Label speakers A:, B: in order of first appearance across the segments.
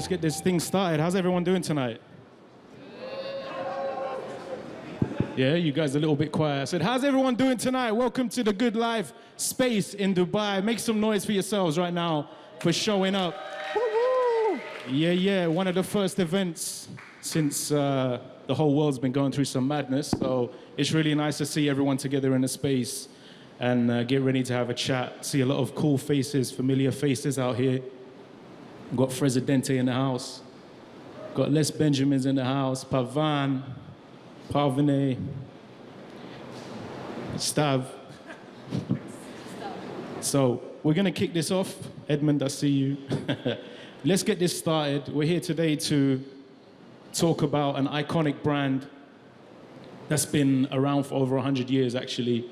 A: let's get this thing started. How's everyone doing tonight? Yeah, you guys are a little bit quiet. I said, how's everyone doing tonight? Welcome to the Good Life space in Dubai. Make some noise for yourselves right now for showing up. Woo-hoo! Yeah, one of the first events since the whole world's been going through some madness. So it's really nice to see everyone together in a space and get ready to have a chat. See a lot of cool faces, familiar faces out here. Got Presidente in the house. Got Les Benjamins in the house. Pavan, Parvene, Stav. So we're gonna kick this off. Edmund, I see you. Let's get this started. We're here today to talk about an iconic brand that's been around for over 100 years, actually,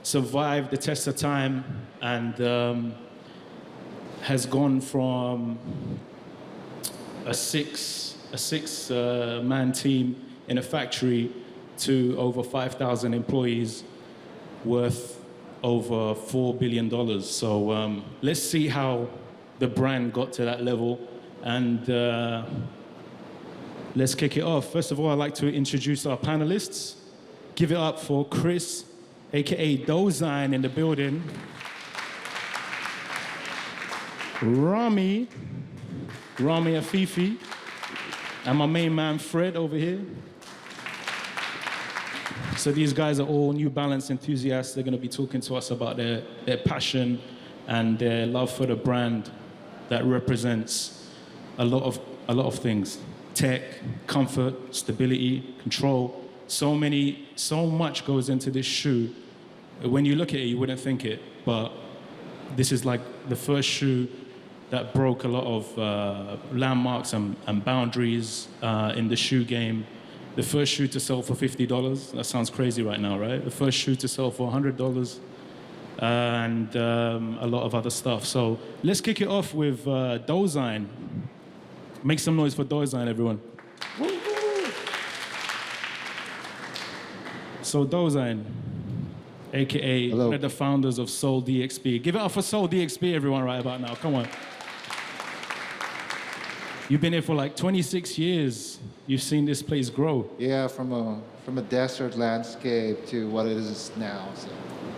A: survived the test of time, and has gone from a six-man team in a factory to over 5,000 employees worth over $4 billion. So let's see how the brand got to that level, and let's kick it off. First of all, I'd like to introduce our panelists. Give it up for Kris, aka Dozign, in the building. Rami Afifi, and my main man Fred over here. So these guys are all New Balance enthusiasts. They're going to be talking to us about their passion and their love for the brand that represents a lot of things: tech, comfort, stability, control. So much goes into this shoe. When you look at it, you wouldn't think it, but this is like the first shoe that broke a lot of landmarks and boundaries in the shoe game. The first shoe to sell for $50. That sounds crazy right now, right? The first shoe to sell for $100, and a lot of other stuff. So let's kick it off with Dozign. Make some noise for Dozign, everyone. So Dozign, aka one of the founders of Soul DXB. Give it up for Soul DXB, everyone, right about now. Come on. You've been here for like 26 years. You've seen this place grow.
B: Yeah, from a desert landscape to what it is now. So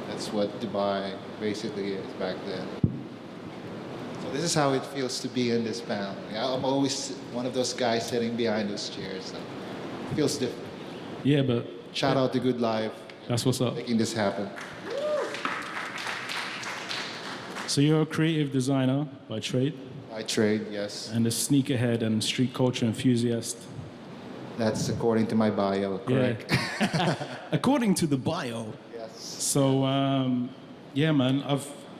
B: that's what Dubai basically is back then. So this is how it feels to be in this panel. I'm always one of those guys sitting behind those chairs. So it feels different.
A: Yeah, but
B: shout out to Good Life.
A: That's what's up.
B: Making this happen.
A: So you're a creative designer by trade?
B: By trade, yes.
A: And a sneakerhead and street culture enthusiast.
B: That's according to my bio, correct?
A: Yeah. According to the bio.
B: Yes.
A: So, yeah, man,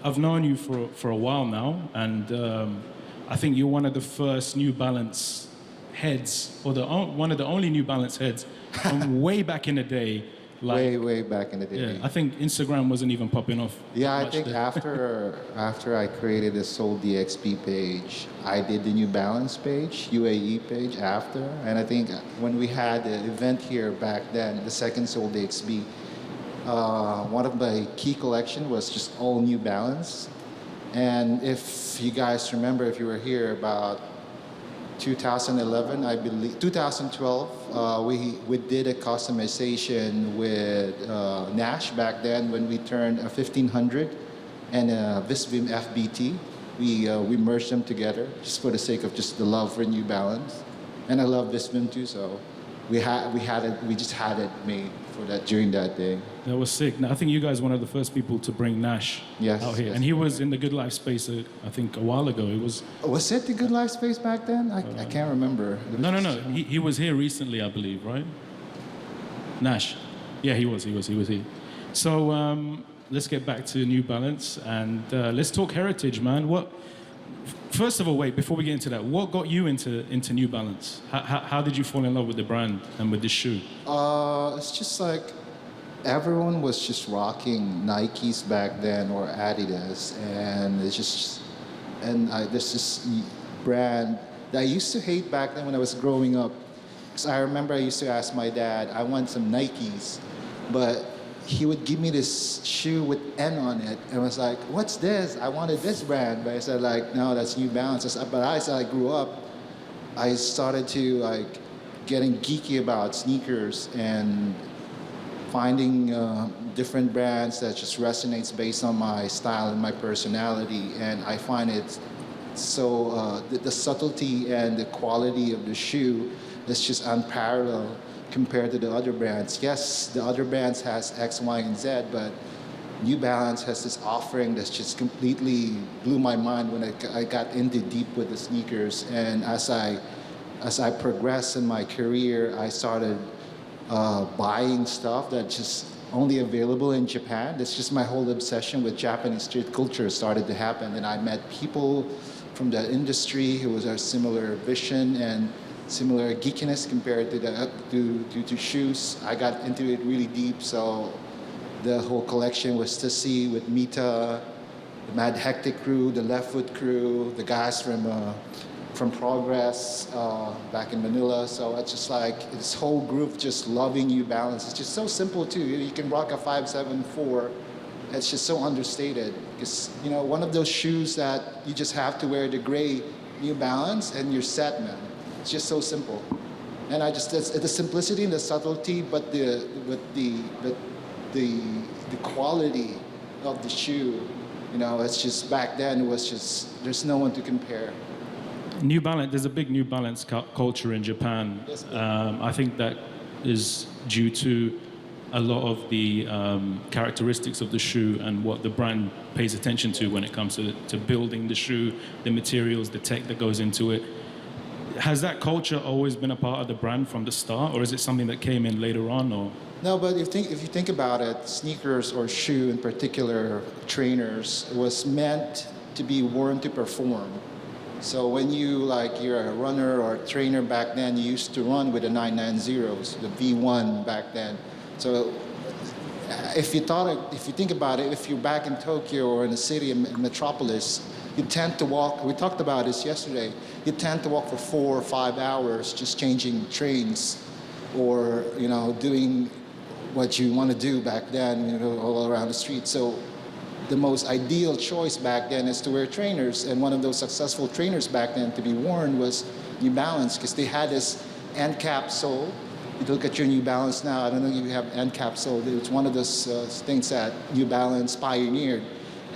A: I've known you for a while now, and I think you're one of the first New Balance heads, or one of the only New Balance heads from way back in the day.
B: Like, way back in the day.
A: Yeah, I think Instagram wasn't even popping off.
B: Yeah, I think after I created the Soul DXB page, I did the New Balance page, UAE page after. And I think when we had the event here back then, the second Soul DXB, one of my key collection was just all New Balance. And if you guys remember, if you were here about 2011, I believe, 2012, we did a customization with Nash back then when we turned a 1500 and a Visvim FBT. We merged them together just for the sake of just the love for New Balance, and I love Visvim too. So we just had it made for that during that day.
A: That was sick. Now, I think you guys were one of the first people to bring Nash out here.
B: Yes.
A: And he was in the Good Life space, I think, a while ago.
B: Was it the Good Life space back then? I can't remember.
A: No. He was here recently, I believe, right? Nash. Yeah, he was here. So let's get back to New Balance, and let's talk heritage, man. First of all, wait, before we get into that, what got you into New Balance? How did you fall in love with the brand and with this shoe?
B: It's just like everyone was just rocking Nikes back then or Adidas, and there's this brand that I used to hate back then when I was growing up. Because I remember I used to ask my dad, I want some Nikes, but he would give me this shoe with N on it, and I was like, what's this? I wanted this brand, but I said like, no, that's New Balance. But as I grew up, I started to like getting geeky about sneakers and finding different brands that just resonates based on my style and my personality. And I find it so the subtlety and the quality of the shoe is just unparalleled compared to the other brands. Yes, the other brands has X, Y, and Z, but New Balance has this offering that's just completely blew my mind when I got into deep with the sneakers. And as I progressed in my career, I started buying stuff that's just only available in Japan. That's just my whole obsession with Japanese street culture started to happen. And I met people from the industry who was a similar vision and similar geekiness compared to shoes. I got into it really deep, so the whole collection was to see with Mita, the Mad Hectic crew, the Left Foot crew, the guys from Progress back in Manila. So it's just like this whole group just loving New Balance. It's just so simple too. You can rock a 574. It's just so understated. It's one of those shoes that you just have to wear the gray New Balance and you're set, man. It's just so simple. And it's the simplicity and the subtlety, but the quality of the shoe. It's just back then it was just there's no one to compare.
A: New Balance, there's a big New Balance culture in Japan.
B: Yes,
A: I think that is due to a lot of the characteristics of the shoe and what the brand pays attention to when it comes to building the shoe, the materials, the tech that goes into it. Has that culture always been a part of the brand from the start, or is it something that came in later on? Or
B: no, but if you think about it, sneakers or shoe in particular, trainers, was meant to be worn to perform. So when you're a runner or a trainer back then, you used to run with the 990s, the V1 back then. So if you think about it, if you're back in Tokyo or in a city, a metropolis, you tend to walk, we talked about this yesterday, you tend to walk for 4 or 5 hours just changing trains or, doing what you want to do back then, all around the street. So the most ideal choice back then is to wear trainers. And one of those successful trainers back then to be worn was New Balance because they had this end cap sole. You look at your New Balance now, I don't know if you have end cap sole. It's one of those things that New Balance pioneered.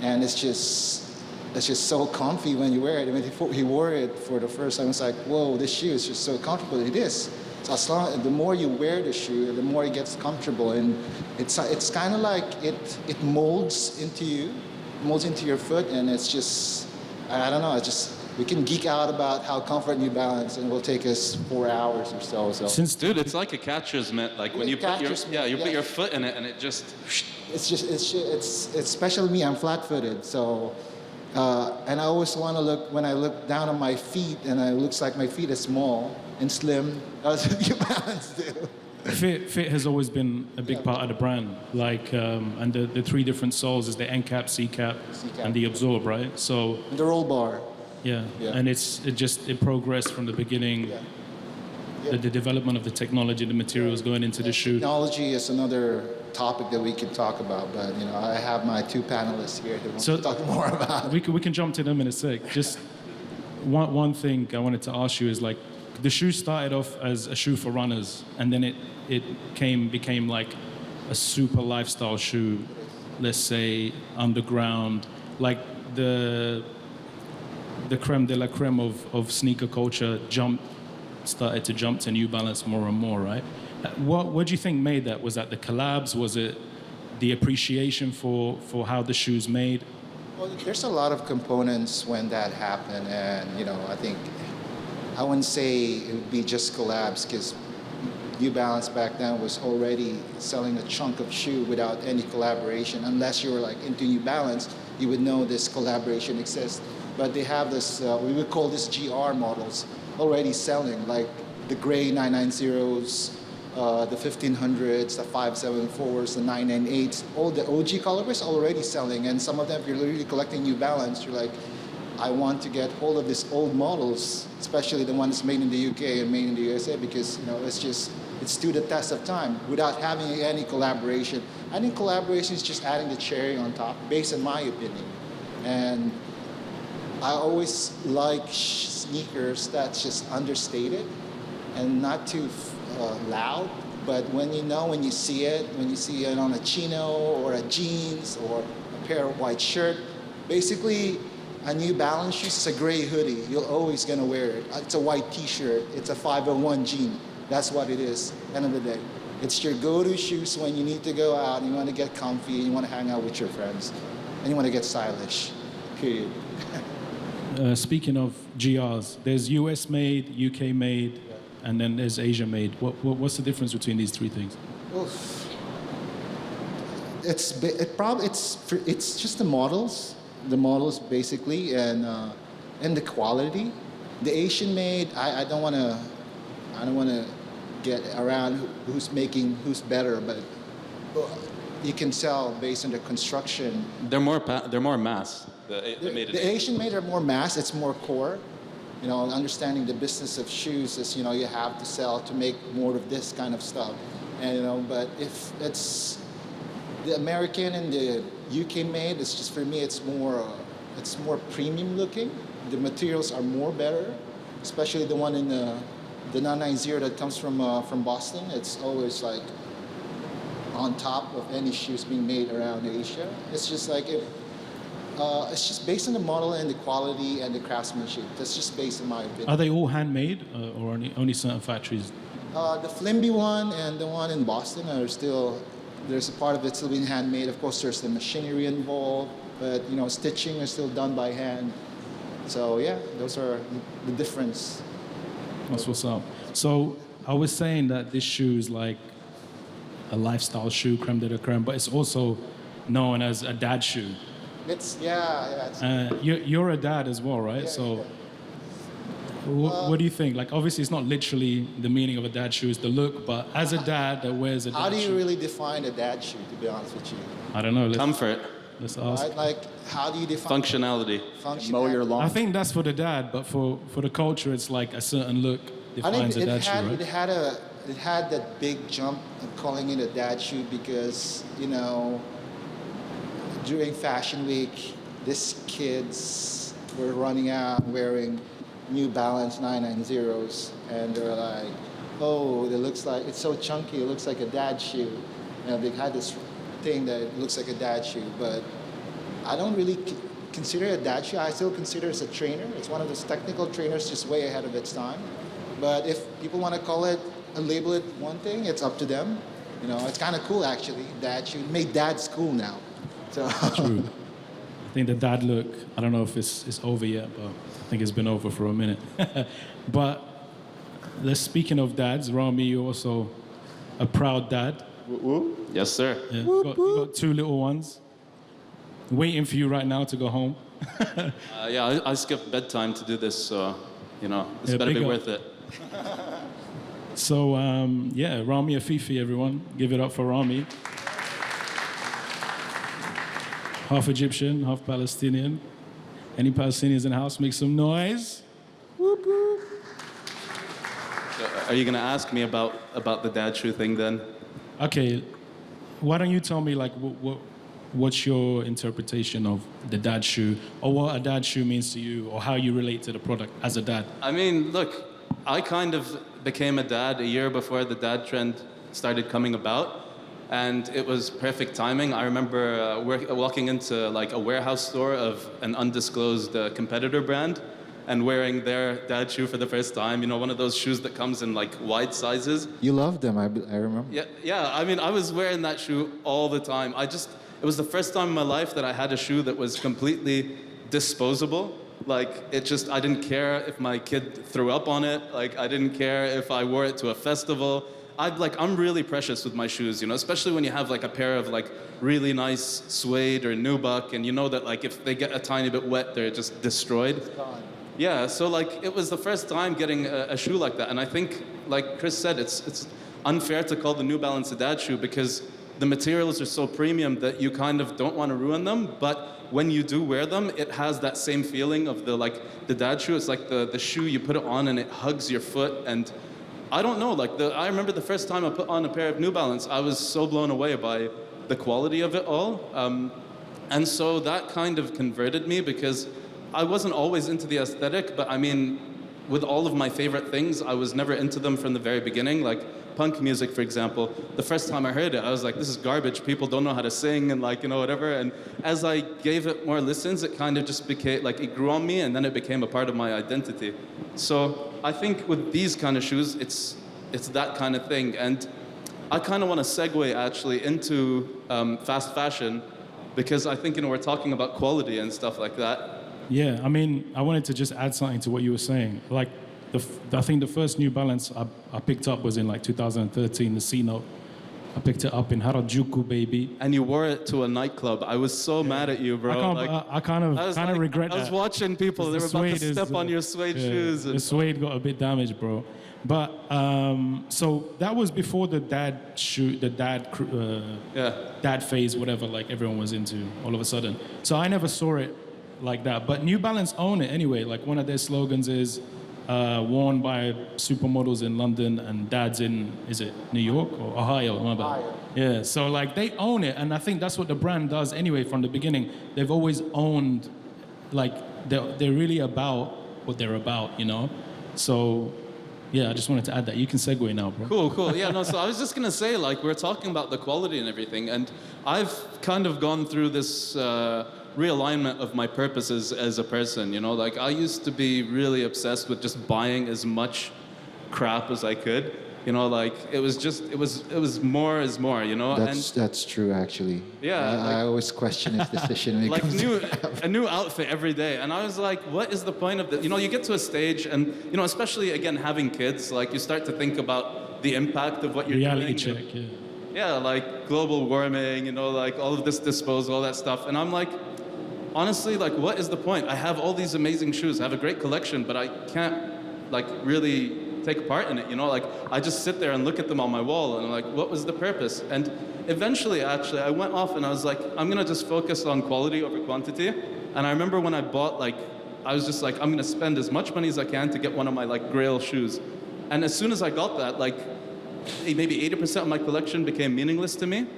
B: And it's just so comfy when you wear it. I mean, he wore it for the first time. It's like, whoa, this shoe is just so comfortable. It is. So the more you wear the shoe, the more it gets comfortable, and it's kind of like it molds into you, molds into your foot, and it's just I don't know. We can geek out about how comfort New Balance, and it will take us 4 hours or so.
C: Dude, it's like a catcher's mitt. Like when you put your foot in it, and it just.
B: It's especially me. I'm flat-footed, so. And I always want to look, when I look down on my feet, and it looks like my feet are small and slim, that's what New Balance do.
A: Fit has always been a big part of the brand. And the 3 different soles is the end cap, C cap, and the absorb, right? So
B: and the roll bar.
A: Yeah. And it progressed from the beginning.
B: Yeah.
A: The development of the technology, the materials going into the shoe.
B: Technology is another topic that we could talk about, but I have my 2 panelists here who want to talk more about.
A: We can jump to them in a sec. Just one thing I wanted to ask you is the shoe started off as a shoe for runners, and then it became like a super lifestyle shoe. Let's say underground, like the creme de la creme of sneaker culture started to jump to New Balance more and more, right? What do you think made that? Was that the collabs? Was it the appreciation for how the shoe's made?
B: Well, there's a lot of components when that happened, and I think I wouldn't say it would be just collabs because New Balance back then was already selling a chunk of shoe without any collaboration. Unless you were into New Balance, you would know this collaboration exists. But they have this, we would call this GR models, already selling, like the gray 990s, the 1500s, the 574s, the 998s, all the OG colorways already selling. And some of them, if you're really collecting New Balance, you're like, I want to get hold of these old models, especially the ones made in the UK and made in the USA, because it stood the test of time without having any collaboration. I think collaboration is just adding the cherry on top, based on my opinion. And I always like sneakers that's just understated and not too loud. But when you see it on a chino or a jeans or a pair of white shirt, basically a New Balance shoes is a gray hoodie. You're always gonna wear it. It's a white T-shirt. It's a 501 jean. That's what it is. End of the day, it's your go-to shoes when you need to go out and you want to get comfy, and you want to hang out with your friends, and you want to get stylish. Period.
A: Speaking of GRs, there's US made, UK made, and then there's Asia made. What's the difference between these three things?
B: Oof. It's just the models basically, and the quality. The Asian made, I don't want to get around who's better, but you can tell based on the construction.
C: They're more mass.
B: The Asian made are more mass. It's more core. Understanding the business of shoes is, you have to sell to make more of this kind of stuff. And, but if it's the American and the UK made, it's just, for me, it's more premium looking. The materials are more better, especially the one in the 990 that comes from Boston. It's always like on top of any shoes being made around Asia. It's just like it's just based on the model and the quality and the craftsmanship. That's just based on my opinion.
A: Are they all handmade or only certain factories?
B: The Flimby one and the one in Boston are still, there's a part of it still being handmade. Of course, there's the machinery involved, but stitching is still done by hand. So yeah, those are the difference.
A: That's what's up. So I was saying that this shoe is like a lifestyle shoe, creme de la creme, but it's also known as a dad shoe. You're a dad as well, right?
B: Yeah,
A: so what do you think? Like, obviously it's not literally the meaning of a dad shoe is the look, but as a dad that wears a dad shoe.
B: How do you really define a dad shoe, to be honest with you?
A: I don't know.
C: Comfort.
A: Let's ask.
B: Right? Like, how do you define
C: Functionality.
D: Mow your lawn.
A: I think that's for the dad, but for the culture, it's like a certain look defines a dad shoe, right?
B: It had that big jump of calling it a dad shoe because, during Fashion Week, these kids were running out wearing New Balance 990s, and they're like, oh, it's so chunky, it looks like a dad shoe. They had this thing that it looks like a dad shoe, but I don't really consider it a dad shoe. I still consider it a trainer. It's one of those technical trainers, just way ahead of its time. But if people want to call it and label it one thing, it's up to them. It's kind of cool, actually. Dad shoe. It made dads cool now. So.
A: True. I think the dad look, I don't know if it's over yet, but I think it's been over for a minute. But speaking of dads, Rami, you're also a proud dad.
C: Yes, sir.
A: Yeah, you got two little ones waiting for you right now to go home.
C: I skipped bedtime to do this, so, this better be worth it.
A: So, Rami Afifi, everyone. Give it up for Rami. Half Egyptian, half Palestinian. Any Palestinians in the house, make some noise. Whoop, whoop.
C: So are you going to ask me about the dad shoe thing then?
A: Okay, why don't you tell me, like, what's your interpretation of the dad shoe, or what a dad shoe means to you, or how you relate to the product as a dad?
C: I mean, look, I kind of became a dad a year before the dad trend started coming about. And it was perfect timing. I remember walking into like a warehouse store of an undisclosed competitor brand and wearing their dad shoe for the first time. One of those shoes that comes in like wide sizes.
B: You love them, I remember.
C: Yeah. I mean, I was wearing that shoe all the time. It was the first time in my life that I had a shoe that was completely disposable. Like, I didn't care if my kid threw up on it. Like, I didn't care if I wore it to a festival. I'm really precious with my shoes, especially when you have like a pair of like really nice suede or nubuck, and that like if they get a tiny bit wet, they're just destroyed.
B: It's gone.
C: Yeah, so like it was the first time getting a shoe like that, and I think, like Kris said, it's unfair to call the New Balance a dad shoe because the materials are so premium that you kind of don't want to ruin them, but when you do wear them, it has that same feeling of the dad shoe. It's like the shoe you put it on and it hugs your foot, and I don't know, I remember the first time I put on a pair of New Balance, I was so blown away by the quality of it all. And so that kind of converted me because I wasn't always into the aesthetic, but I mean, with all of my favorite things, I was never into them from the very beginning. Like punk music, for example, the first time I heard it, I was like, this is garbage. People don't know how to sing and like, you know, whatever. And as I gave it more listens, it kind of just became, like it grew on me and then it became a part of my identity. So I think with these kind of shoes, it's that kind of thing. And I kind of want to segue actually into fast fashion because I think, you know, we're talking about quality and stuff like that.
A: Yeah, I mean, I wanted to just add something to what you were saying. Like, I think the first New Balance I picked up was in like 2013, the C-Note. I picked it up in Harajuku, baby.
C: And you wore it to a nightclub. I was so mad at you, bro.
A: I kind of regret that.
C: I was watching people, they were about to step on your suede shoes.
A: The suede got a bit damaged, bro. But, so that was before the dad phase, whatever, like everyone was into all of a sudden. So I never saw it like that. But New Balance own it anyway. Like one of their slogans is worn by supermodels in London and dads in, is it New York or Ohio? My bad. Ohio. Yeah, so like they own it. And I think that's what the brand does anyway from the beginning. They've always owned, like they're really about what they're about, you know? So yeah, I just wanted to add that. You can segue now, bro.
C: Cool. Yeah, no, so I was just going to say, like, we're talking about the quality and everything, and I've kind of gone through this realignment of my purposes as a person, you know? Like, I used to be really obsessed with just buying as much crap as I could. You know, like, it was more is more, you know?
B: That's true, actually.
C: Yeah.
B: I always question his decision when it
C: like
B: comes
C: a new outfit every day. And I was like, what is the point of this? You know, you get to a stage and, you know, especially, again, having kids, like, you start to think about the impact of what you're
A: Reality
C: doing.
A: check, yeah.
C: Yeah, like, global warming, you know, like, all of this disposal, all that stuff. And I'm like, honestly, like, what is the point? I have all these amazing shoes. I have a great collection, but I can't, like, really take part in it, you know? Like, I just sit there and look at them on my wall, and I'm like, what was the purpose? And eventually, actually, I went off and I was like, I'm gonna just focus on quality over quantity. And I remember when I bought, like, I was just like, I'm gonna spend as much money as I can to get one of my, like, grail shoes. And as soon as I got that, like, maybe 80% of my collection became meaningless to me.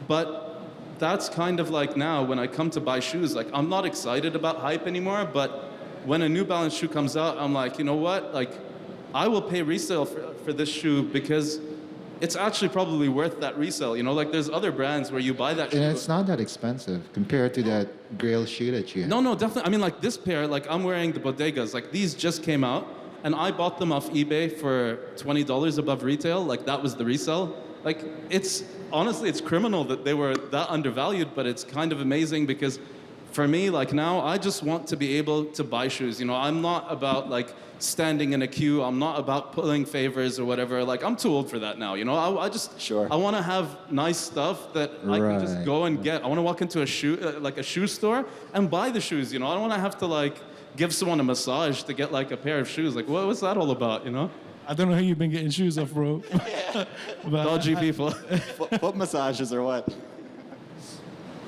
C: But that's kind of like now, when I come to buy shoes, like, I'm not excited about hype anymore, but when a New Balance shoe comes out, I'm like, you know what? Like, I will pay resale for this shoe because it's actually probably worth that resale. You know, like there's other brands where you buy that shoe.
B: And it's not that expensive compared to that grail shoe that you have.
C: No, definitely. I mean, like this pair, like I'm wearing the Bodegas. Like these just came out, and I bought them off eBay for $20 above retail. Like that was the resale. Like it's honestly, it's criminal that they were that undervalued, but it's kind of amazing because for me, like now, I just want to be able to buy shoes. You know, I'm not about like standing in a queue. I'm not about pulling favors or whatever. Like, I'm too old for that now, you know? I just, I want to have nice stuff that I can just go and get. I want to walk into a shoe store and buy the shoes, you know? I don't want to have to, like, give someone a massage to get, like, a pair of shoes. Like, what's that all about, you know?
A: I don't know who you've been getting shoes off, bro.
C: Dodgy people.
D: Foot massages or what?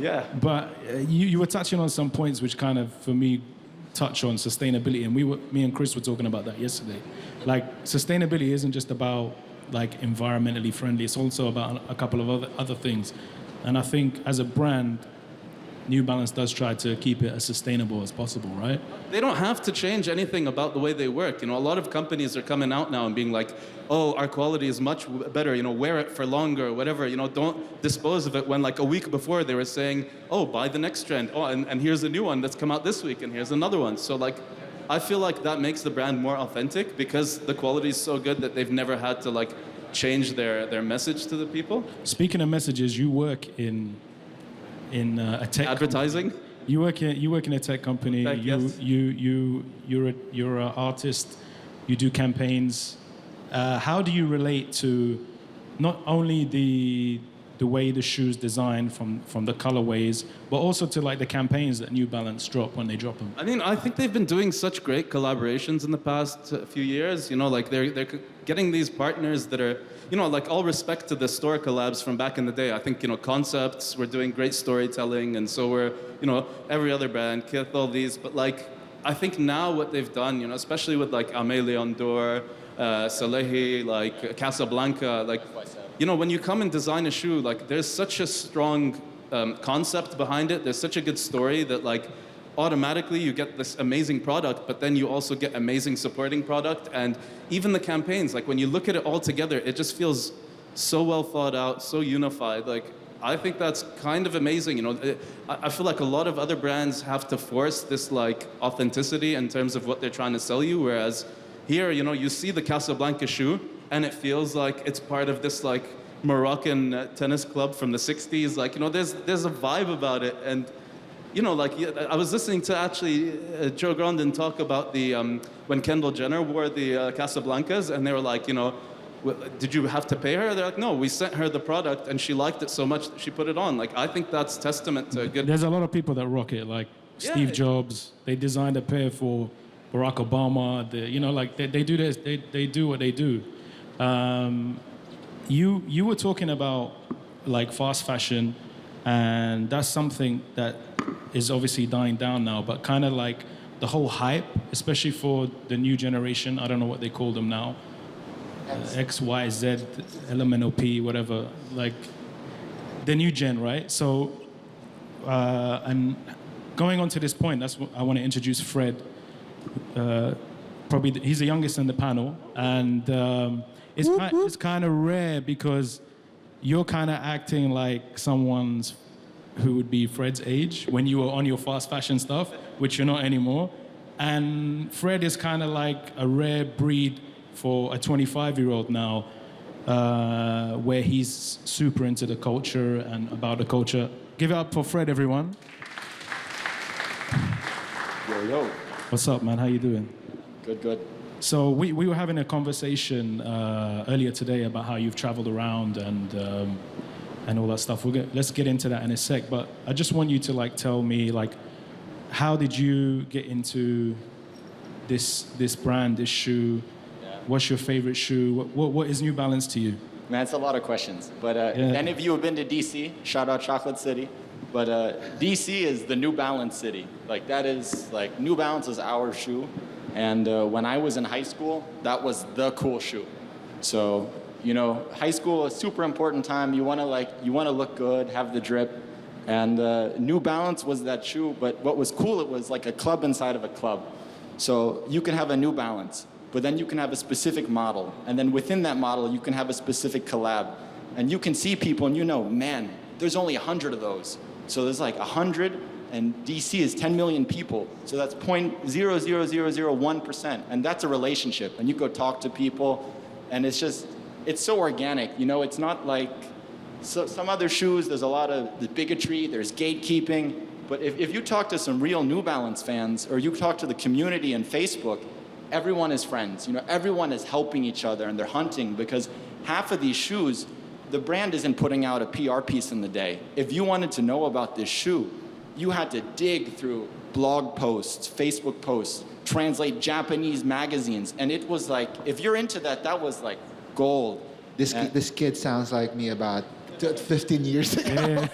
C: Yeah.
A: But you were touching on some points which kind of, for me, touch on sustainability, and me and Kris were talking about that yesterday. Like, sustainability isn't just about like environmentally friendly; it's also about a couple of other things. And I think as a brand, New Balance does try to keep it as sustainable as possible, right?
C: They don't have to change anything about the way they work. You know, a lot of companies are coming out now and being like, oh, our quality is much better, you know, wear it for longer or whatever, you know, don't dispose of it, when like a week before they were saying, oh, buy the next trend. Oh, and here's a new one that's come out this week, and here's another one. So like, I feel like that makes the brand more authentic because the quality is so good that they've never had to like change their message to the people.
A: Speaking of messages, you work in a tech
C: advertising.
A: You work in a tech company.
C: Yes.
A: You're an artist. You do campaigns. How do you relate to not only the way the shoes designed from the colorways, but also to like the campaigns that New Balance drop when they drop them?
C: I mean, I think they've been doing such great collaborations in the past few years. You know, like they're getting these partners that are, you know, like all respect to the store collabs from back in the day. I think, you know, Concepts were doing great storytelling, and so were, you know, every other brand, Kith, all these. But like, I think now what they've done, you know, especially with like Aimé Leon Dore, Salehi, like Casablanca, like, you know, when you come and design a shoe, like there's such a strong concept behind it. There's such a good story that like automatically you get this amazing product, but then you also get amazing supporting product. And even the campaigns, like when you look at it all together, it just feels so well thought out, so unified. Like, I think that's kind of amazing. You know, I feel like a lot of other brands have to force this like authenticity in terms of what they're trying to sell you. Whereas here, you know, you see the Casablanca shoe and it feels like it's part of this like Moroccan tennis club from the 60s. Like, you know, there's a vibe about it. And, you know, like I was listening to actually Joe Grondin talk about the, when Kendall Jenner wore the Casablancas, and they were like, you know, did you have to pay her? They're like, no, we sent her the product and she liked it so much that she put it on. Like, I think that's testament to a good...
A: There's a lot of people that rock it, like Steve Jobs. They designed a pair for Barack Obama. You know, like they do this, they do what they do. You were talking about like fast fashion, and that's something that is obviously dying down now, but kind of like the whole hype, especially for the new generation, I don't know what they call them now, X, Y, Z, LMNOP, whatever, like the new gen, right? So, and going on to this point, that's what I want to introduce Fred. Probably he's the youngest in the panel, and it's kind of rare because you're kind of acting like someone's who would be Fred's age when you were on your fast fashion stuff, which you're not anymore. And Fred is kind of like a rare breed for a 25-year-old now, where he's super into the culture and about the culture. Give it up for Fred, everyone.
D: Yo, yo.
A: What's up, man? How you doing?
D: Good, good.
A: So we were having a conversation earlier today about how you've traveled around and all that stuff. Let's get into that in a sec. But I just want you to like tell me like, how did you get into this brand, this shoe?
D: Yeah.
A: What's your favorite shoe? What is New Balance to you?
D: Man, it's a lot of questions. But any of you have been to DC, shout out Chocolate City. But DC is the New Balance city. Like that is, like New Balance is our shoe. And when I was in high school, that was the cool shoe. So, you know, high school is a super important time. You want to look good, have the drip. And New Balance was that shoe, but what was cool, it was like a club inside of a club. So you can have a New Balance, but then you can have a specific model. And then within that model, you can have a specific collab. And you can see people and you know, man, there's only 100 of those. So there's like 100, and DC is 10 million people. So that's 0.00001%. And that's a relationship. And you go talk to people, and it's so organic. You know, it's not like some other shoes, there's a lot of the bigotry, there's gatekeeping. But if you talk to some real New Balance fans, or you talk to the community on Facebook, everyone is friends. You know, everyone is helping each other, and they're hunting, because half of these shoes, the brand isn't putting out a PR piece in the day. If you wanted to know about this shoe, you had to dig through blog posts, Facebook posts, translate Japanese magazines. And it was like, if you're into that, that was like gold.
B: This kid sounds like me about 15 years ago.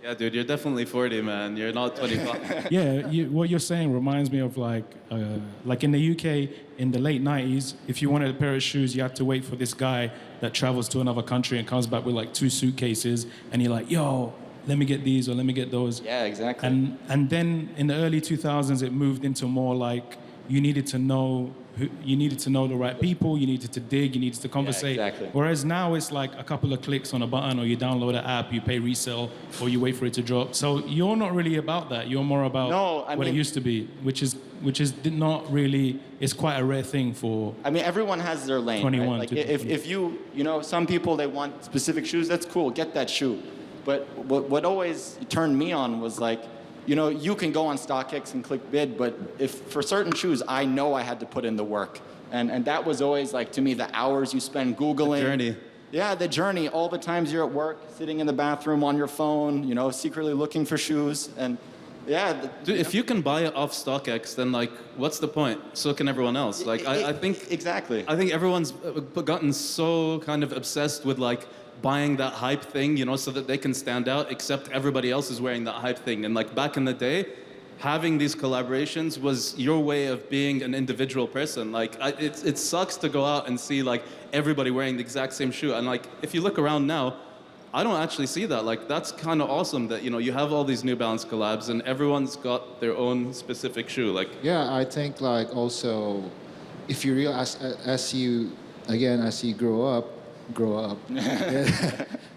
C: Yeah, dude, you're definitely 40, man. You're not 25.
A: Yeah, what you're saying reminds me of like in the UK in the late 90s, if you wanted a pair of shoes, you had to wait for this guy that travels to another country and comes back with like 2 suitcases, and you're like, yo, let me get these or let me get those.
D: Yeah, exactly.
A: And then in the early 2000s, it moved into more like you needed to know the right people, you needed to dig, you needed to conversate.
D: Yeah, exactly.
A: Whereas now it's like a couple of clicks on a button, or you download an app, you pay resale, or you wait for it to drop. So you're not really about that. You're more about what it used to be, which is not really, it's quite a rare thing for.
D: I mean, everyone has their lane.
A: 21.
D: Right? Like if you know, some people, they want specific shoes, that's cool, get that shoe. But what always turned me on was like, you know, you can go on StockX and click bid, but if for certain shoes, I know I had to put in the work. And that was always like, to me, the hours you spend Googling.
C: The journey.
D: Yeah, the journey. All the times you're at work, sitting in the bathroom on your phone, you know, secretly looking for shoes. And yeah.
C: Dude, if you can buy it off StockX, then like, what's the point? So can everyone else. Like, I think.
D: Exactly.
C: I think everyone's gotten so kind of obsessed with like, buying that hype thing, you know, so that they can stand out, except everybody else is wearing that hype thing. And like back in the day, having these collaborations was your way of being an individual person. Like it sucks to go out and see like everybody wearing the exact same shoe. And like if you look around now, I don't actually see that. Like, that's kind of awesome that, you know, you have all these New Balance collabs and everyone's got their own specific shoe. Like,
B: Yeah, I think like also, if you realize as you grow up,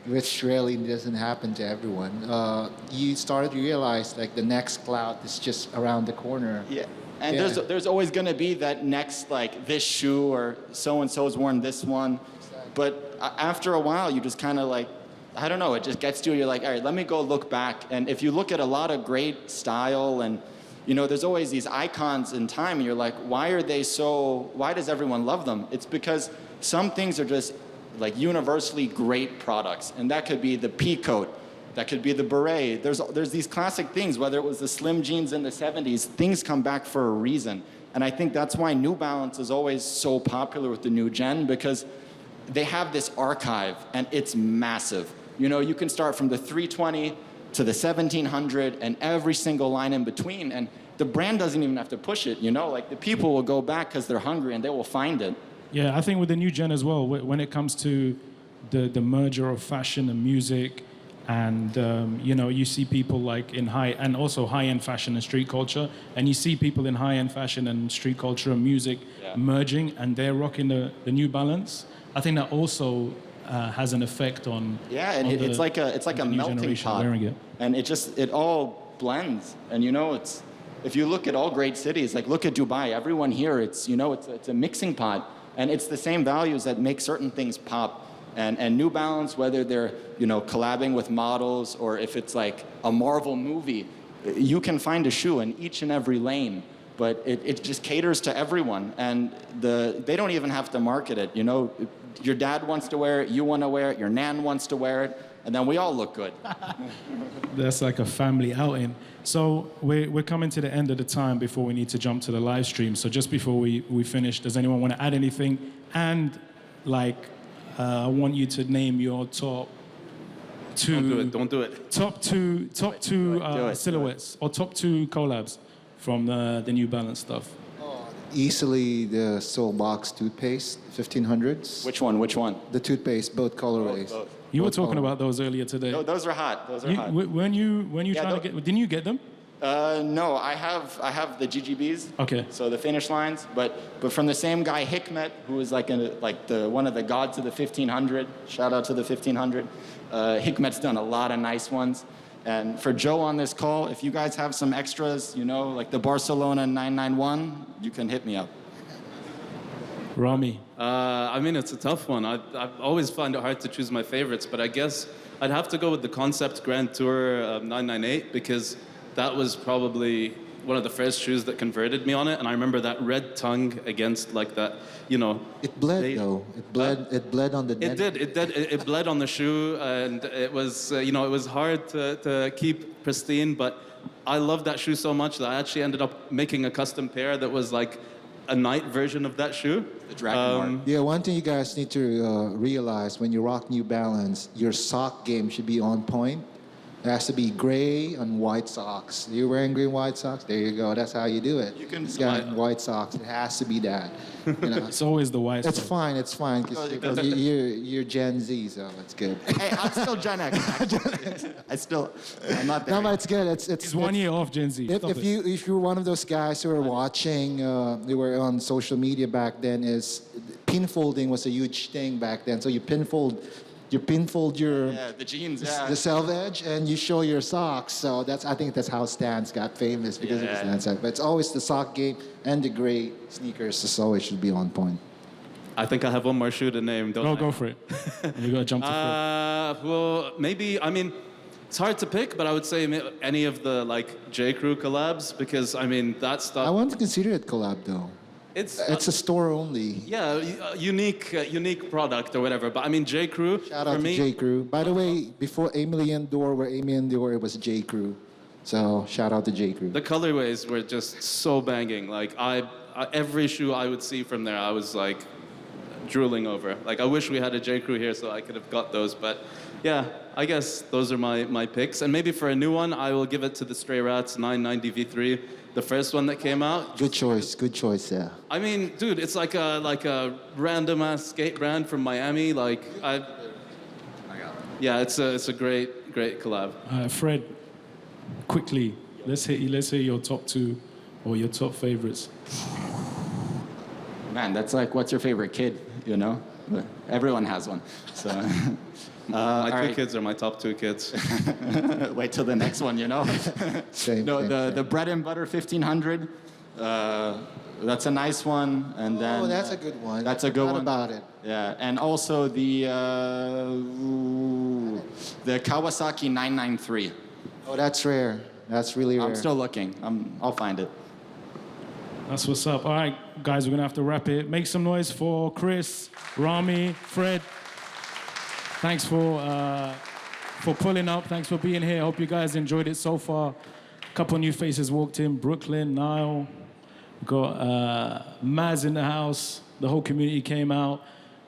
B: which really doesn't happen to everyone. You start to realize like the next cloud is just around the corner.
D: Yeah. And there's always going to be that next, like, this shoe or so-and-so's worn this one. But after a while, you just kind of like, I don't know, it just gets to you. You're like, all right, let me go look back. And if you look at a lot of great style and, you know, there's always these icons in time, and you're like, why does everyone love them? It's because some things are just like universally great products. And that could be the pea coat. That could be the beret. There's these classic things, whether it was the slim jeans in the 70s, things come back for a reason. And I think that's why New Balance is always so popular with the new gen, because they have this archive and it's massive. You know, you can start from the 320 to the 1700 and every single line in between. And the brand doesn't even have to push it, you know? Like, the people will go back because they're hungry and they will find it.
A: Yeah, I think with the new gen as well, when it comes to the merger of fashion and music, and you know, you see people like in high-end fashion and street culture, and you see people in high-end fashion and street culture and music merging, and they're rocking the New Balance. I think that also has an effect on
D: it's like a melting pot, and it all blends. And you know, if you look at all great cities, like look at Dubai, everyone here, it's a mixing pot, and it's the same values that make certain things pop. And New Balance, whether they're, you know, collabing with models or if it's like a Marvel movie, you can find a shoe in each and every lane, but it just caters to everyone. And they don't even have to market it, you know. Your dad wants to wear it, you want to wear it, your nan wants to wear it, and then we all look good.
A: That's like a family outing. So we're coming to the end of the time before we need to jump to the live stream. So just before we finish, does anyone want to add anything? And like, I want you to name your top two.
C: Don't do it.
A: Top two silhouettes or top two collabs from the New Balance stuff.
B: Easily the Soul Box toothpaste, 1500s.
D: Which one?
B: The toothpaste, both colorways.
D: Both.
A: You were talking about those earlier today.
D: No, those are hot. Hot.
A: When you trying to get? Didn't you get them?
D: No, I have the GGBs.
A: Okay.
D: So the finish lines, but from the same guy, Hikmet, who is like one of the gods of the 1500. Shout out to the 1500. Hikmet's done a lot of nice ones. And for Joe on this call, if you guys have some extras, you know, like the Barcelona 991, you can hit me up.
A: Rami.
C: I mean, it's a tough one. I always find it hard to choose my favorites, but I guess I'd have to go with the Concept Grand Tour 998 because that was probably one of the first shoes that converted me on it. And I remember that red tongue against like that, you know.
B: It bled though. It bled on the
C: It did. It bled on the shoe, and it was, you know, it was hard to keep pristine. But I loved that shoe so much that I actually ended up making a custom pair that was like a night version of that shoe.
D: The Dragon Mark.
B: Yeah, one thing you guys need to realize when you rock New Balance, your sock game should be on point. It has to be gray and white socks. You're wearing green white socks? There you go. That's how you do it.
D: You can
B: white socks. It has to be that. You know?
A: It's always the white.
B: It's fine. It's fine because you're Gen Z, so it's good.
D: Hey, I'm still Gen X. I'm not there.
B: No, but it's good.
A: It's 1 year off Gen Z.
B: If you're one of those guys who are watching, they were on social media back then. Pinfolding was a huge thing back then. So you pinfold your
D: the jeans,
B: the selvage, and you show your socks. So I think that's how Stans got famous because of the Stans. But it's always the sock game and the gray sneakers. Just always should be on point.
C: I think I have one more shoe to name.
A: Go for it. You gotta jump to it.
C: Well, maybe. I mean, it's hard to pick, but I would say any of the like J. Crew collabs because I mean that stuff.
B: I want to consider it collab though.
C: It's
B: a store only.
C: Yeah, unique product or whatever. But I mean, J. Crew.
B: Shout out to J. Crew. By the way, before Aimee Door, it was J. Crew. So shout out to J. Crew.
C: The colorways were just so banging. Like every shoe I would see from there, I was like drooling over. Like I wish we had a J. Crew here so I could have got those. But yeah, I guess those are my picks. And maybe for a new one, I will give it to the Stray Rats 990 V3. The first one that came out.
B: Good choice, yeah.
C: I mean, dude, it's like a random ass skate brand from Miami. Like Yeah, it's a great collab.
A: Fred, quickly, let's hear your top 2 or your top favorites.
D: Man, that's like, what's your favorite kid, you know? Everyone has one. So,
C: My 2 kids are my top 2 kids.
D: wait till the next one, you know?
B: Same,
D: The bread and butter 1500, that's a nice one. And then
B: that's a good one.
D: That's a good one.
B: About it.
D: Yeah, and also the Kawasaki 993.
B: Oh, that's rare. That's really rare.
D: I'm still looking. I'll find it.
A: That's what's up. All right, guys, we're gonna have to wrap it. Make some noise for Kris, Rami, Fred. Thanks for pulling up. Thanks for being here. Hope you guys enjoyed it so far. A couple new faces walked in. Brooklyn, Nile. Got Maz in the house. The whole community came out.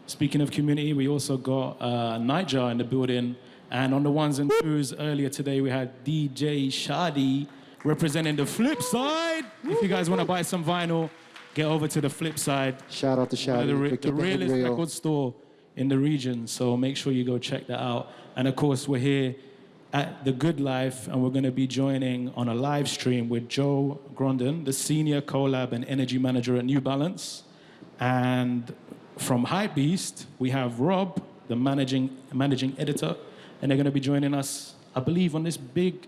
A: Speaking of community, we also got Nigel in the building. And on the ones and twos earlier today, we had DJ Shadi representing the Flip Side. If you guys want to buy some vinyl, get over to the Flip Side.
B: Shout out to Shadi.
A: The realest record store in the region. So make sure you go check that out. And of course, we're here at The Good Life, and we're going to be joining on a live stream with Joe Grondin, the senior collab and energy manager at New Balance. And from Hypebeast, we have Rob, the managing editor, and they're going to be joining us, I believe, on this big,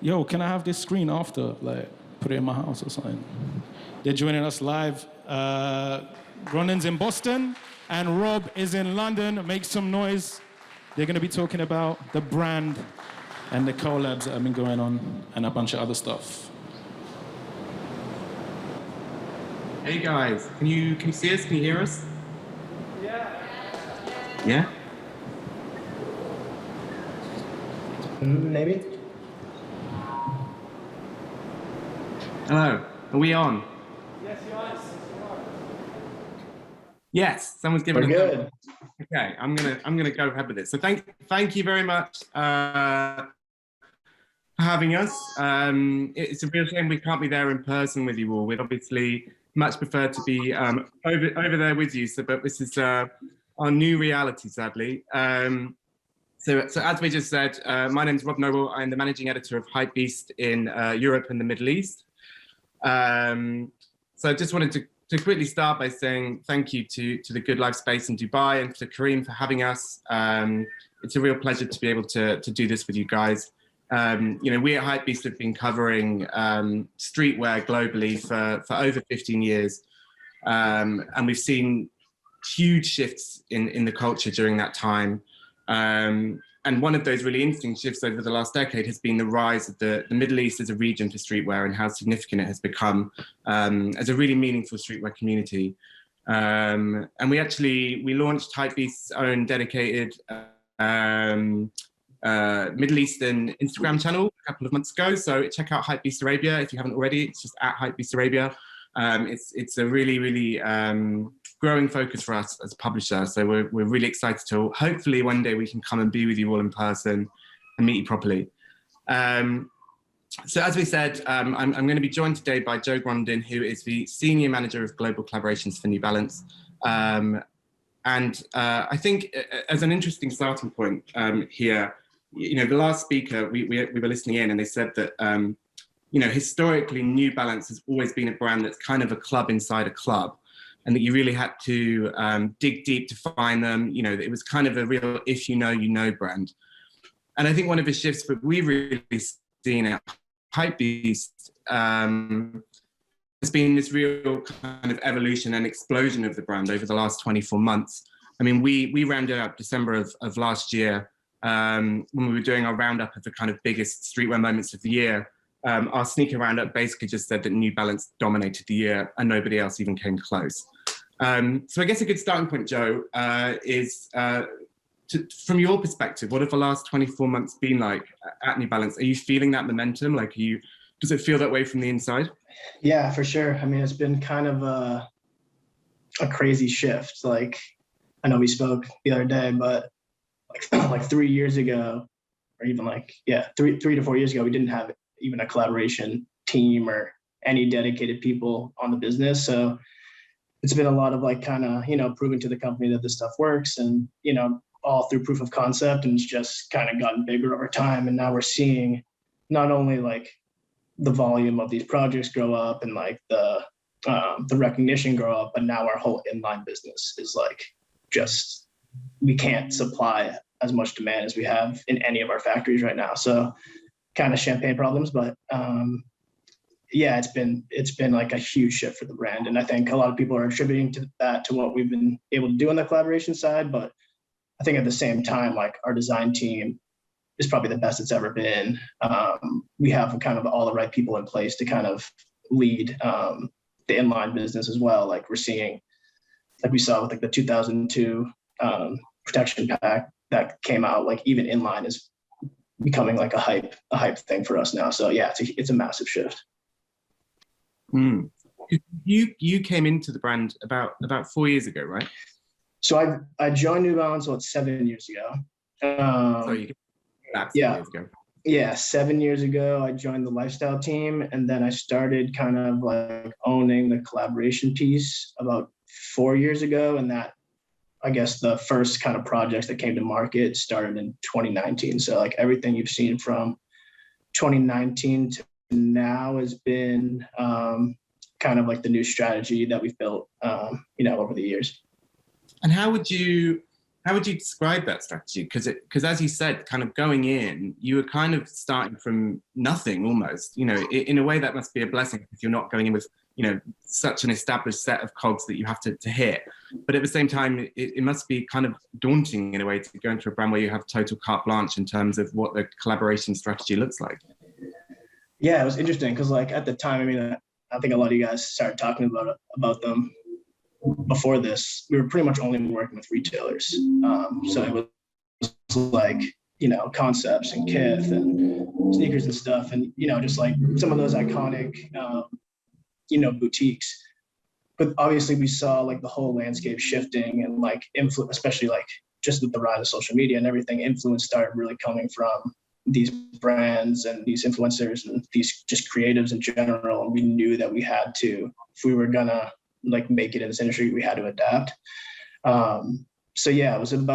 A: can I have this screen after? Like, put it in my house or something. They're joining us live. Grondin's in Boston, and Rob is in London. Make some noise. They're going to be talking about the brand and the collabs that have been going on and a bunch of other stuff.
E: Hey guys, can you see us? Can you hear us? Yeah?
F: Maybe.
E: Hello, are we on? Yes, you are. Yes, someone's giving
F: We're good.
E: Okay, I'm gonna go ahead with it. So thank you very much for having us. It's a real shame we can't be there in person with you all. We'd obviously much prefer to be over there with you. But this is our new reality, sadly. So as we just said, my name is Rob Nowill. I'm the managing editor of Hypebeast in Europe and the Middle East. So I just wanted to quickly start by saying thank you to the Good Life space in Dubai and to Kareem for having us. It's a real pleasure to be able to do this with you guys. We at Hypebeast have been covering streetwear globally for over 15 years. And we've seen huge shifts in the culture during that time. And one of those really interesting shifts over the last decade has been the rise of the Middle East as a region for streetwear and how significant it has become as a really meaningful streetwear community. And we launched Hypebeast's own dedicated Middle Eastern Instagram channel a couple of months ago. So check out Hypebeast Arabia if you haven't already. It's just at Hypebeast Arabia. It's a really, really growing focus for us as a publisher. So we're really excited to hopefully one day we can come and be with you all in person and meet you properly. So as we said, I'm going to be joined today by Joe Grondin, who is the Senior Manager of Global Collaborations for New Balance. And I think as an interesting starting point here, the last speaker, we were listening in and they said that, historically New Balance has always been a brand that's kind of a club inside a club, and that you really had to dig deep to find them. It was kind of a real if you know brand. And I think one of the shifts that we've really seen at Hypebeast has been this real kind of evolution and explosion of the brand over the last 24 months. I mean, we rounded up December of last year when we were doing our roundup of the kind of biggest streetwear moments of the year. Our sneaker roundup basically just said that New Balance dominated the year and nobody else even came close. So I guess a good starting point, Joe, is from your perspective, what have the last 24 months been like at New Balance? Are you feeling that momentum? Does it feel that way from the inside?
F: Yeah, for sure. I mean, it's been kind of a crazy shift. I know we spoke the other day, but like 3 years ago, or even 3 to 4 years ago, we didn't have even a collaboration team or any dedicated people on the business. So it's been a lot of proving to the company that this stuff works. And, all through proof of concept, and it's just kind of gotten bigger over time. And now we're seeing not only like the volume of these projects grow up and like the recognition grow up, but now our whole inline business is like just, we can't supply as much demand as we have in any of our factories right now. So kind of champagne problems, but yeah, it's been like a huge shift for the brand. And I think a lot of people are attributing to that, to what we've been able to do on the collaboration side. But I think at the same time, like our design team is probably the best it's ever been. We have kind of all the right people in place to kind of lead the inline business as well. Like we're seeing, like we saw with like the 2002 protection pack that came out, like even inline is becoming like a hype thing for us now. So yeah, it's a massive shift.
E: You came into the brand about 4 years ago, right?
F: So I joined New Balance 7 years ago.
E: Sorry, that's 4 years ago.
F: Yeah, 7 years ago, I joined the lifestyle team, and then I started kind of like owning the collaboration piece about 4 years ago. And that, I guess, the first kind of projects that came to market started in 2019. So like everything you've seen from 2019 to now has been kind of like the new strategy that we've built, over the years.
E: And how would you describe that strategy? Because as you said, kind of going in, you were kind of starting from nothing almost. In a way that must be a blessing if you're not going in with such an established set of cogs that you have to hit. But at the same time, it must be kind of daunting in a way to go into a brand where you have total carte blanche in terms of what the collaboration strategy looks like.
F: Yeah, it was interesting because like at the time, I mean, I think a lot of you guys started talking about them before this. We were pretty much only working with retailers. So it was like, concepts and Kith and sneakers and stuff. And, just like some of those iconic, boutiques. But obviously we saw like the whole landscape shifting and like especially like just with the rise of social media and everything, influence started really coming from these brands and these influencers and these just creatives in general. And we knew that we had to, if we were gonna like make it in this industry, we had to adapt. So yeah, it was in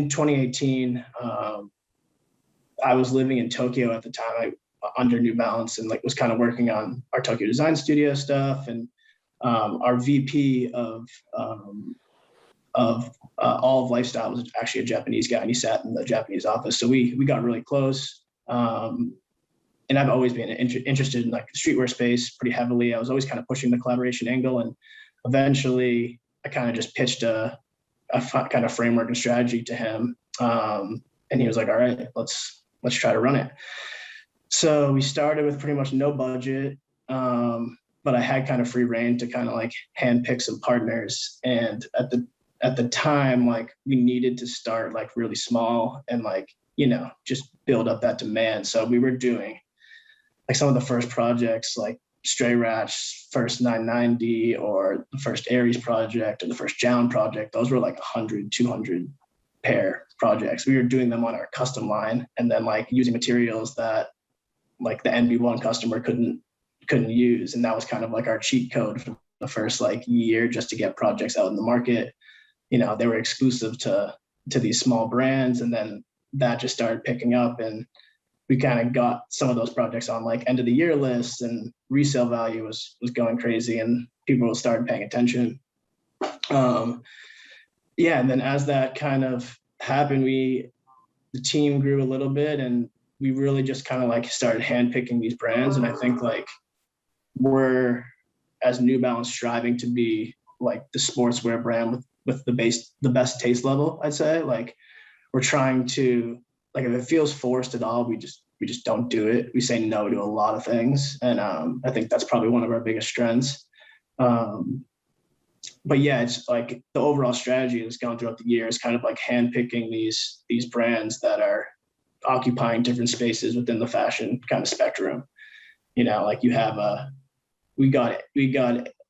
F: 2018. I was living in Tokyo at the time, under New Balance, and like was kind of working on our Tokyo design studio stuff. And our VP of all of lifestyle was actually a Japanese guy, and he sat in the Japanese office. So we got really close. And I've always been interested in like the streetwear space pretty heavily. I was always kind of pushing the collaboration angle, and eventually I kind of just pitched a kind of framework and strategy to him. And he was like, all right, let's try to run it. So we started with pretty much no budget, but I had kind of free reign to kind of like handpick some partners. And at the time, like we needed to start like really small and like, just build up that demand. So we were doing like some of the first projects, like Stray Rat's first 990 or the first Aries project or the first Jown project. Those were like 100, 200 pair projects. We were doing them on our custom line and then like using materials that like the NB1 customer couldn't use. And that was kind of like our cheat code for the first like year just to get projects out in the market. They were exclusive to these small brands. And then that just started picking up, and we kind of got some of those projects on like end of the year lists, and resale value was going crazy and people started paying attention. And then as that kind of happened, the team grew a little bit, and we really just kind of like started handpicking these brands. And I think like we're, as New Balance, striving to be like the sportswear brand with the best taste level, I'd say. Like we're trying to, like, if it feels forced at all, we just don't do it. We say no to a lot of things. And I think that's probably one of our biggest strengths. But yeah, it's like the overall strategy that's gone throughout the years, kind of like handpicking these brands that are occupying different spaces within the fashion kind of spectrum. Like you have we got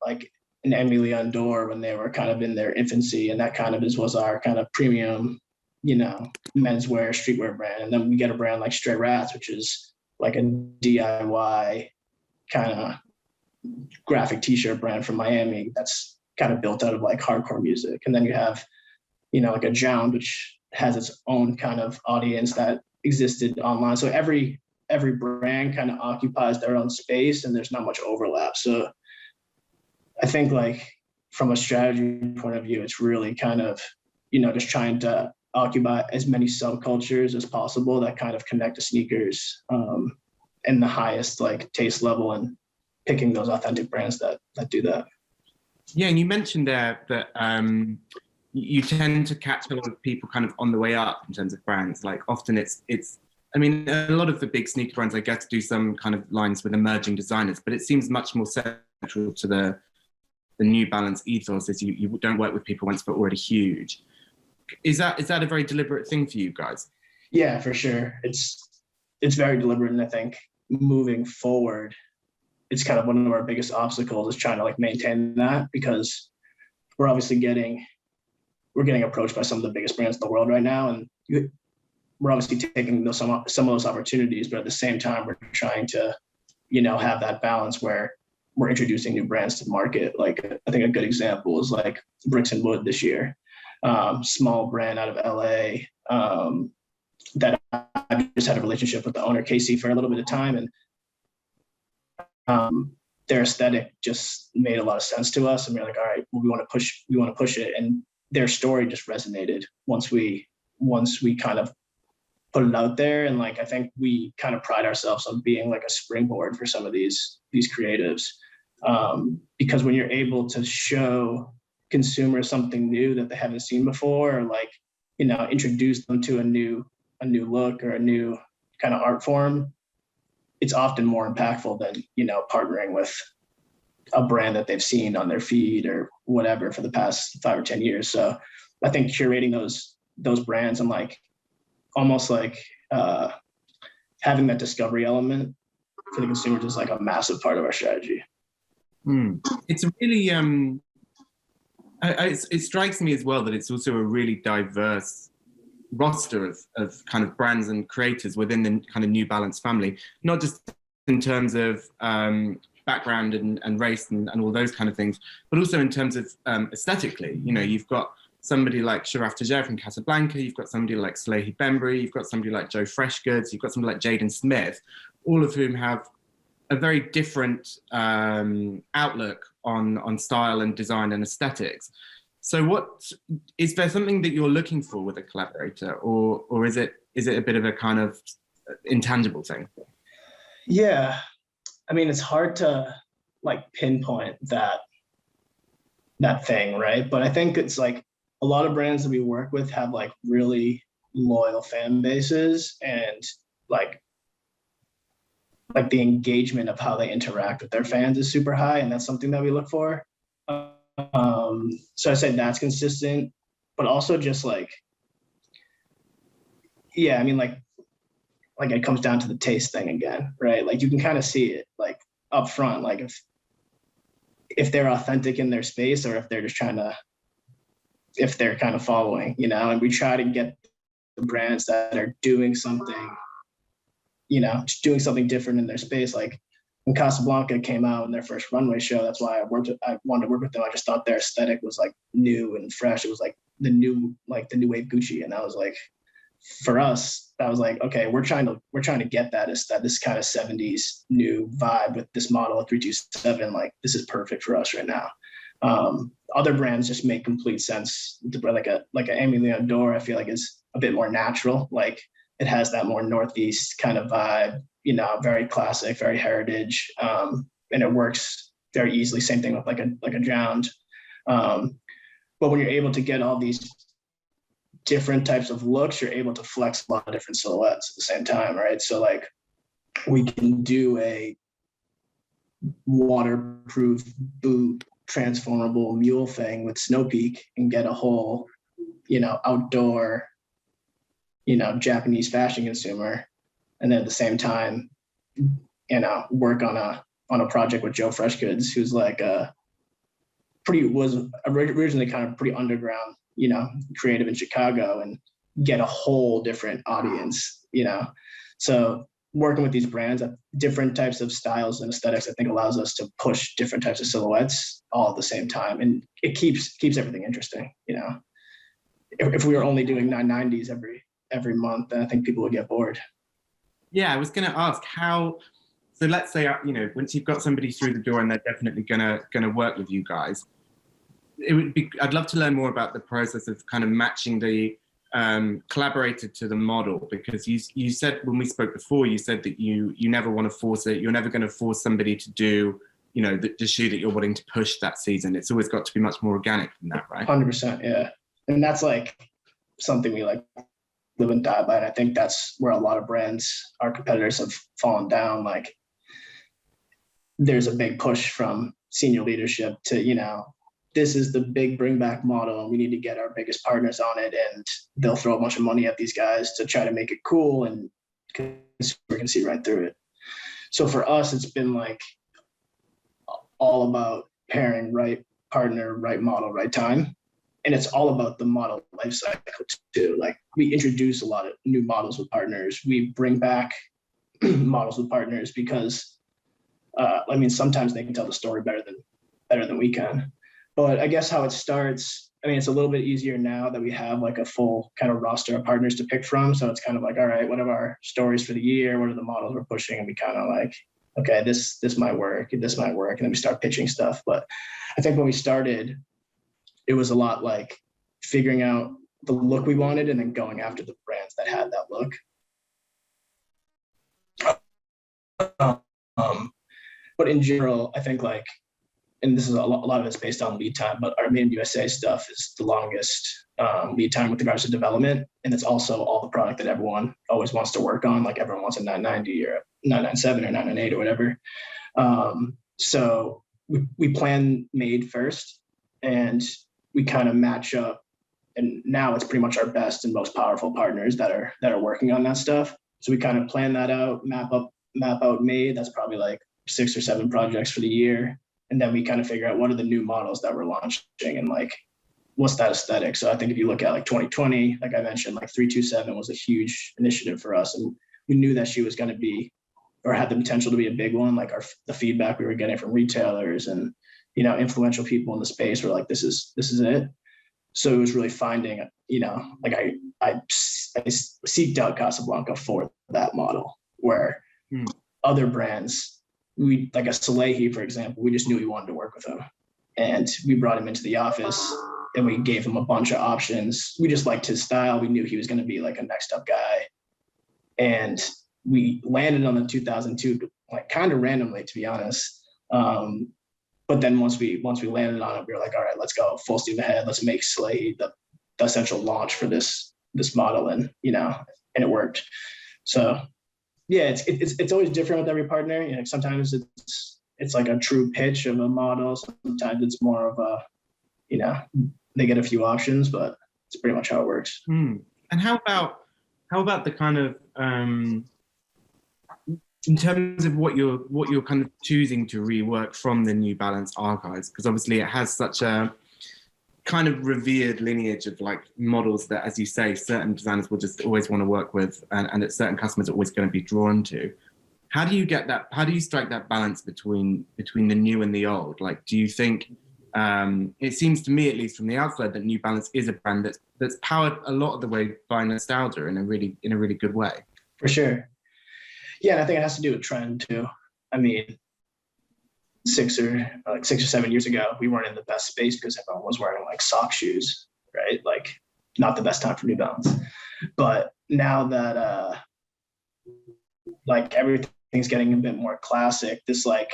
F: like an Emily Undor when they were kind of in their infancy, and that kind of was our kind of premium, menswear, streetwear brand. And then we get a brand like Stray Rats, which is like a DIY kind of graphic t-shirt brand from Miami that's kind of built out of like hardcore music. And then you have, like a Jound, which has its own kind of audience that existed online. So every brand kind of occupies their own space, and there's not much overlap. So I think like from a strategy point of view, it's really kind of, just trying to occupy as many subcultures as possible that kind of connect to sneakers in the highest like taste level, and picking those authentic brands that do that.
E: Yeah, and you mentioned there that you tend to catch a lot of people kind of on the way up in terms of brands. Like often it's I mean, a lot of the big sneaker brands, I guess, do some kind of lines with emerging designers, but it seems much more central to the New Balance ethos is you don't work with people once they're already huge. Is that a very deliberate thing for you guys?
F: Yeah, for sure. It's very deliberate, and I think moving forward, it's kind of one of our biggest obstacles is trying to like maintain that, because we're obviously getting approached by some of the biggest brands in the world right now, and we're obviously taking some of those opportunities, but at the same time, we're trying to, have that balance where we're introducing new brands to the market. Like I think a good example is like Bricks and Wood this year, small brand out of LA that I just had a relationship with the owner Casey for a little bit of time, and their aesthetic just made a lot of sense to us, and we we're like, all right, well, we want to push it, and their story just resonated once we kind of put it out there. And like I think we kind of pride ourselves on being like a springboard for some of these creatives, because when you're able to show consumers something new that they haven't seen before, or like introduce them to a new look or a new kind of art form, it's often more impactful than partnering with a brand that they've seen on their feed or whatever for the past 5 or 10 years. So I think curating those brands and like almost like having that discovery element for the consumers is like a massive part of our strategy.
E: It's a really it strikes me as well that it's also a really diverse roster of kind of brands and creators within the kind of New Balance family, not just in terms of background and race and all those kind of things, but also in terms of aesthetically. You've got somebody like Sharaf Tajer from Casablanca, you've got somebody like Salehi Bembry, you've got somebody like Joe Freshgoods, you've got somebody like Jaden Smith, all of whom have a very different outlook on style and design and aesthetics. So is there something that you're looking for with a collaborator, or is it a bit of a kind of intangible thing?
F: Yeah, I mean, it's hard to like pinpoint that thing, right? But I think it's like a lot of brands that we work with have like really loyal fan bases, and like the engagement of how they interact with their fans is super high, and that's something that we look for. So I said that's consistent, but also just like, yeah, I mean, like it comes down to the taste thing again, right? Like you can kind of see it like up front, like if they're authentic in their space, or if they're just if they're kind of following, and we try to get the brands that are doing something, just doing something different in their space. Like when Casablanca came out in their first runway show, that's why I wanted to work with them. I just thought their aesthetic was like new and fresh. It was like the new wave Gucci. And I was like, for us, that was like, okay, we're trying to get this kind of 70s new vibe with this model of 327. Like this is perfect for us right now. Other brands just make complete sense. Like a Aimé Leon Dore, I feel like is a bit more natural. Like it has that more Northeast kind of vibe, very classic, very heritage, and it works very easily. Same thing with like a Jound. But when you're able to get all these different types of looks, you're able to flex a lot of different silhouettes at the same time, right? So like we can do a waterproof boot transformable mule thing with Snow Peak and get a whole, outdoor, Japanese fashion consumer, and then at the same time, work on a project with Joe Freshgoods, who's like was originally kind of pretty underground, creative in Chicago, and get a whole different audience, So working with these brands at different types of styles and aesthetics, I think allows us to push different types of silhouettes all at the same time. And it keeps everything interesting, if we were only doing 990s every month, then I think people would get bored.
E: Yeah, I was going to ask how. So let's say, you know, once you've got somebody through the door and they're definitely gonna work with you guys, it would be. I'd love to learn more about the process of kind of matching the collaborator to the model, because you said when we spoke before, you said that you never want to force it. You're never going to force somebody to do, you know, the shoe that you're wanting to push that season. It's always got to be much more organic than that, right?
F: 100%, yeah. And that's like something we like live and die by. And I think that's where a lot of brands, our competitors, have fallen down. Like, there's a big push from senior leadership to, you know, this is the big bring back model and we need to get our biggest partners on it, and they'll throw a bunch of money at these guys to try to make it cool, and consumer can see right through it. So for us, it's been like all about pairing right partner, right model, right time. And it's all about the model life cycle too. Like, we introduce a lot of new models with partners. We bring back models with partners because I mean, sometimes they can tell the story better than we can. But I guess how it starts, I mean, it's a little bit easier now that we have like a full kind of roster of partners to pick from. So it's kind of like, all right, what are our stories for the year? What are the models we're pushing? And we kind of like, okay, this might work, this might work. And then we start pitching stuff. But I think when we started, it was a lot like figuring out the look we wanted and then going after the brands that had that look. But in general, I think like, and this is a lot of it's based on lead time, but our Made in USA stuff is the longest lead time with regards to development. And it's also all the product that everyone always wants to work on. Like, everyone wants a 990 or a 997 or 998 or whatever. So we plan made first, and we kind of match up. And now it's pretty much our best and most powerful partners that are working on that stuff. So we kind of plan that out, map out made. That's probably like 6 or 7 projects for the year. And then we kind of figure out what are the new models that we're launching and like, what's that aesthetic? So I think if you look at like 2020, like I mentioned, like 327 was a huge initiative for us. And we knew that she was going to be, or had the potential to be a big one. Like the feedback we were getting from retailers and, you know, influential people in the space were like, this is it. So it was really finding, you know, like I seeked out Casablanca for that model, where other brands, we like a Salehi, for example, we just knew we wanted to work with him, and we brought him into the office and we gave him a bunch of options. We just liked his style. We knew he was going to be like a next up guy, and we landed on the 2002 like kind of randomly, to be honest. But then once we landed on it, we were like, all right, let's go full steam ahead. Let's make Salehi the essential launch for this model, and you know, and it worked. So. Yeah, it's always different with every partner. You know, sometimes it's like a true pitch of a model. Sometimes it's more of a, you know, they get a few options, but it's pretty much how it works.
E: And how about the kind of in terms of what you're kind of choosing to rework from the New Balance archives? Because obviously it has such a kind of revered lineage of like models that, as you say, certain designers will just always want to work with, and that certain customers are always going to be drawn to. How do you get that? How do you strike that balance between the new and the old? Like, do you think it seems to me, at least from the outside, that New Balance is a brand that's powered a lot of the way by nostalgia in a really good way?
F: For sure. Yeah, and I think it has to do with trend too. I mean, 6 or 7 years ago, we weren't in the best space because everyone was wearing like sock shoes, right? Like, not the best time for New Balance. But now that like everything's getting a bit more classic, this like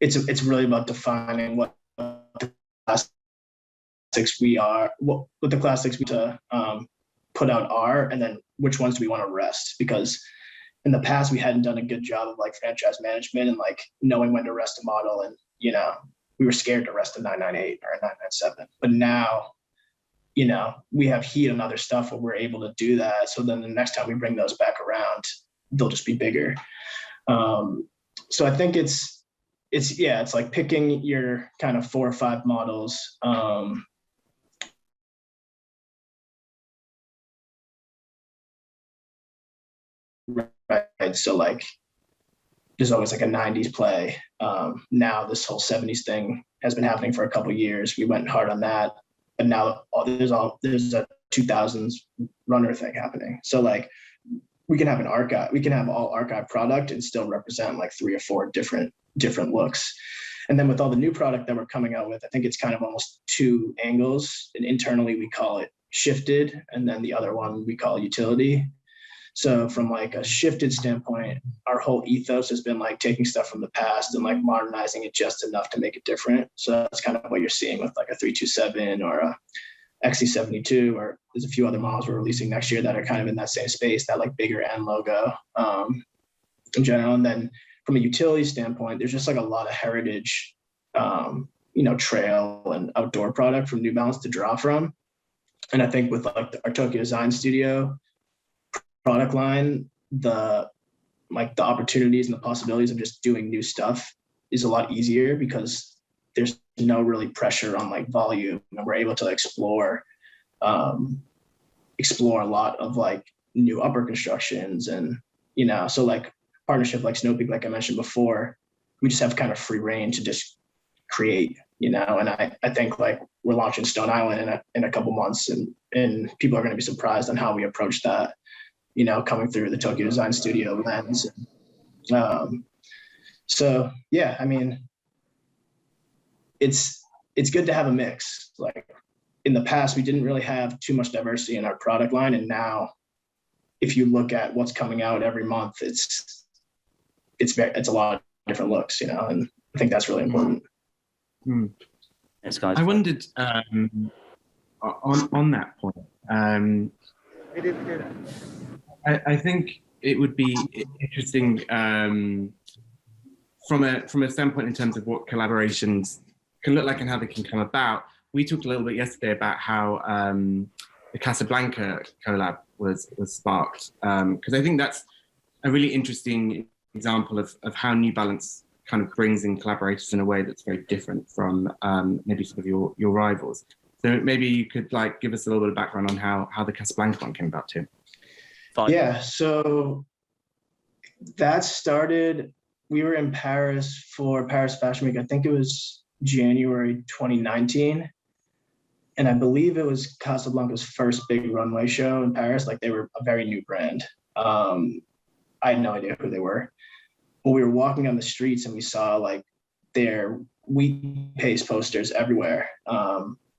F: it's really about defining what the classics we are, what the classics we to put out are, and then which ones do we want to rest? Because in the past, we hadn't done a good job of like franchise management and like knowing when to rest a model. And, you know, we were scared to rest a 998 or a 997. But now, you know, we have heat and other stuff where we're able to do that. So then the next time we bring those back around, they'll just be bigger. So I think it's like picking your kind of 4 or 5 models. Right. So like there's always like a 90s play. Now this whole 70s thing has been happening for a couple of years. We went hard on that. but now there's a 2000s runner thing happening. So like we can have all archive product and still represent like 3 or 4 different looks. And then with all the new product that we're coming out with, I think it's kind of almost 2 angles. And internally we call it shifted, and then the other one we call utility. So from like a shifted standpoint, our whole ethos has been like taking stuff from the past and like modernizing it just enough to make it different. So that's kind of what you're seeing with like a 327 or a XC72, or there's a few other models we're releasing next year that are kind of in that same space, that like bigger N logo in general. And then from a utility standpoint, there's just like a lot of heritage, trail and outdoor product from New Balance to draw from. And I think with like our Tokyo Design Studio product line, the opportunities and the possibilities of just doing new stuff is a lot easier because there's no really pressure on like volume, and we're able to explore a lot of like new upper constructions. And so like partnership like Snow Peak, like I mentioned before, we just have kind of free reign to just create, and I think like we're launching Stone Island in a couple months, and people are going to be surprised on how we approach that, coming through the Tokyo Design Studio lens. So yeah, I mean, it's good to have a mix. Like in the past, we didn't really have too much diversity in our product line, and now if you look at what's coming out every month, it's a lot of different looks, and I think that's really important.
G: Thanks, guys.
E: I wondered on that point. I think it would be interesting from a standpoint in terms of what collaborations can look like and how they can come about. We talked a little bit yesterday about how the Casablanca collab was sparked, because I think that's a really interesting example of how New Balance kind of brings in collaborators in a way that's very different from maybe some of your rivals. So maybe you could like give us a little bit of background on how the Casablanca one came about too.
G: Fine.
F: Yeah, so that started, we were in Paris for Paris Fashion Week. I think it was January 2019. And I believe it was Casablanca's first big runway show in Paris. Like they were a very new brand. I had no idea who they were. But we were walking on the streets and we saw like their wheat paste posters everywhere.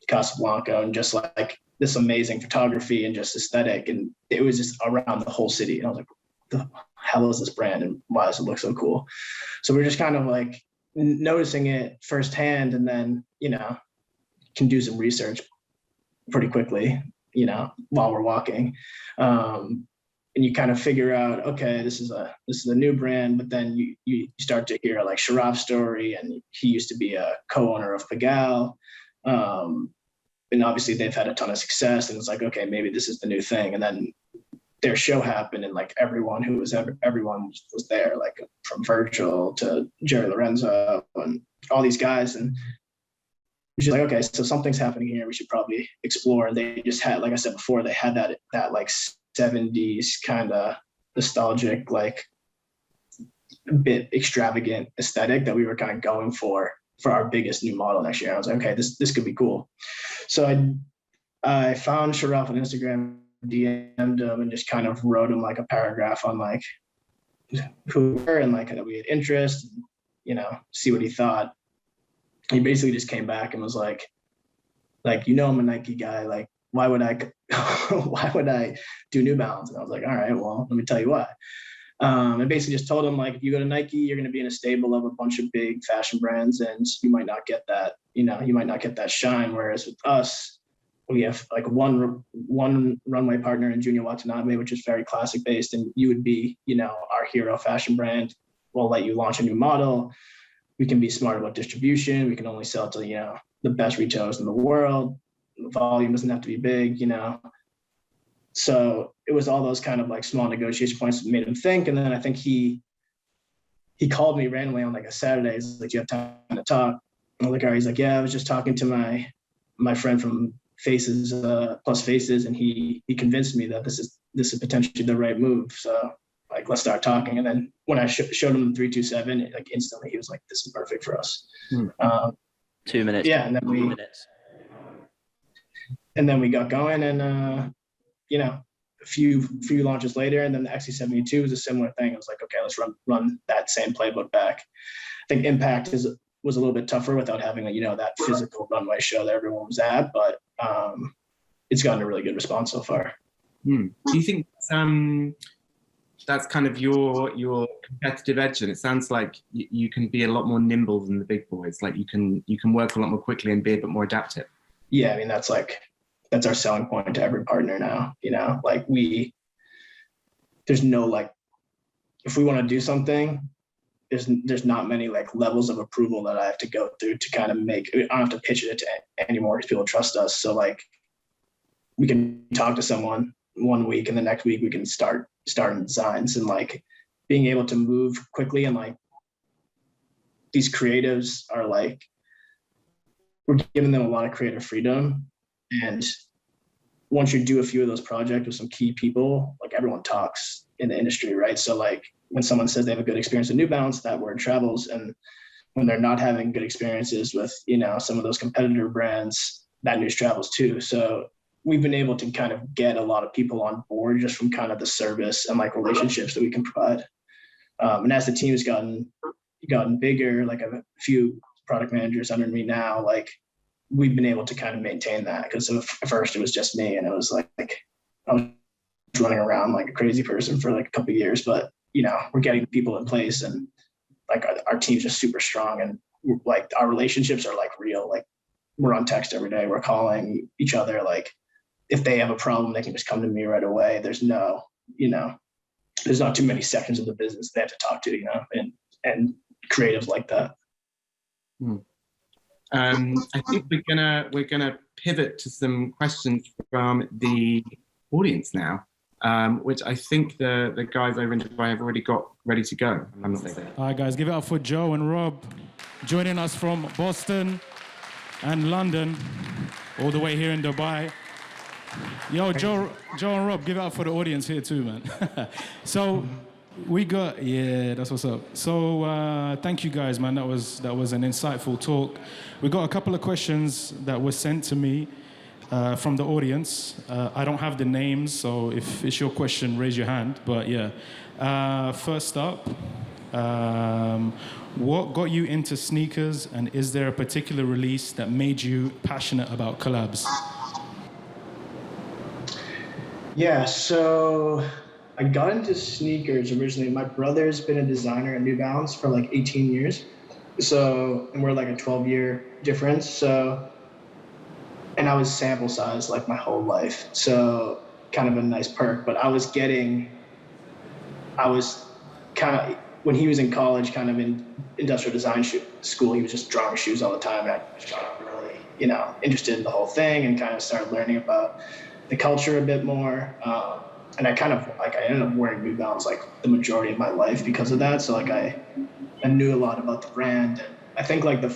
F: Casablanca, and just like this amazing photography and just aesthetic. And it was just around the whole city. And I was like, what the hell is this brand and why does it look so cool? So we're just kind of like noticing it firsthand, and then, can do some research pretty quickly, while we're walking. And you kind of figure out, okay, this is a new brand, but then you start to hear like Sharaf's story, and he used to be a co-owner of Pigalle. And obviously they've had a ton of success, and it's like, okay, maybe this is the new thing. And then their show happened, and like everyone was there, like from Virgil to Jerry Lorenzo and all these guys. And she's like, okay, so something's happening here. We should probably explore. And they just had, like I said before, they had that like 70s kind of nostalgic, like a bit extravagant aesthetic that we were kind of going for our biggest new model next year. I was like, okay, this could be cool. So I found Sharaf on Instagram, DM'd him, and just kind of wrote him like a paragraph on like who we were and like that we had interest, see what he thought. He basically just came back and was like, I'm a Nike guy. Like, why would I do New Balance? And I was like, all right, well, let me tell you why. I basically just told him, like, if you go to Nike, you're going to be in a stable of a bunch of big fashion brands, and you might not get that, you might not get that shine. Whereas with us, we have like one runway partner in Junior Watanabe, which is very classic based, and you would be, our hero fashion brand. We'll let you launch a new model. We can be smart about distribution. We can only sell to, the best retailers in the world. The volume doesn't have to be big, So it was all those kind of like small negotiation points that made him think. And then I think he called me randomly on like a Saturday. He's like, "Do you have time to talk?" I was like, all right. He's like, "Yeah, I was just talking to my friend from Faces Plus Faces, and he convinced me that this is potentially the right move. So like, let's start talking." And then when I showed him the 327, like instantly he was like, "This is perfect for us."
G: 2 minutes.
F: Yeah, and then
G: 2 minutes.
F: and then we got going, and you know, a few launches later, and then the XC72 was a similar thing. I was like, okay, let's run that same playbook back. I think Impact was a little bit tougher without having that physical runway show that everyone was at, but it's gotten a really good response so far.
E: Do you think that's kind of your competitive edge? And it sounds like you can be a lot more nimble than the big boys. Like you can work a lot more quickly and be a bit more adaptive.
F: Yeah, I mean that's our selling point to every partner now. Like there's no like, if we want to do something, there's not many like levels of approval that I have to go through to kind of make. I don't have to pitch it to anymore because people trust us. So like, we can talk to someone one week and the next week we can start designs, and like being able to move quickly, and like these creatives are like, we're giving them a lot of creative freedom. And once you do a few of those projects with some key people, like everyone talks in the industry, right? So like when someone says they have a good experience with New Balance, that word travels. And when they're not having good experiences with, some of those competitor brands, that news travels too. So we've been able to kind of get a lot of people on board just from kind of the service and like relationships that we can provide. And as the team has gotten bigger, like I have a few product managers under me now, like we've been able to kind of maintain that, because at first it was just me, and it was like I was running around like a crazy person for like a couple of years, but we're getting people in place, and like our team's just super strong, and like our relationships are like real. Like we're on text every day, we're calling each other. Like if they have a problem, they can just come to me right away. There's no, there's not too many sections of the business they have to talk to, and creatives like that.
E: I think we're gonna pivot to some questions from the audience now, which I think the guys over in Dubai have already got ready to go. I'm not there.
A: All right, guys, give it up for Joe and Rob, joining us from Boston and London, all the way here in Dubai. Yo, Joe and Rob, give it up for the audience here too, man. So we got, that's what's up. So thank you guys, man. That was an insightful talk. We got a couple of questions that were sent to me from the audience. I don't have the names, so if it's your question, raise your hand. But yeah, first up, what got you into sneakers, and is there a particular release that made you passionate about collabs?
F: Yeah, so I got into sneakers originally. My brother's been a designer at New Balance for like 18 years. So, and we're like a 12-year difference. So, and I was sample size like my whole life. So kind of a nice perk, but I was kind of, when he was in college, kind of in industrial design school, he was just drawing shoes all the time. And I just got really, interested in the whole thing, and kind of started learning about the culture a bit more. And I kind of I ended up wearing New Balance like the majority of my life because of that. So like I knew a lot about the brand. And I think like the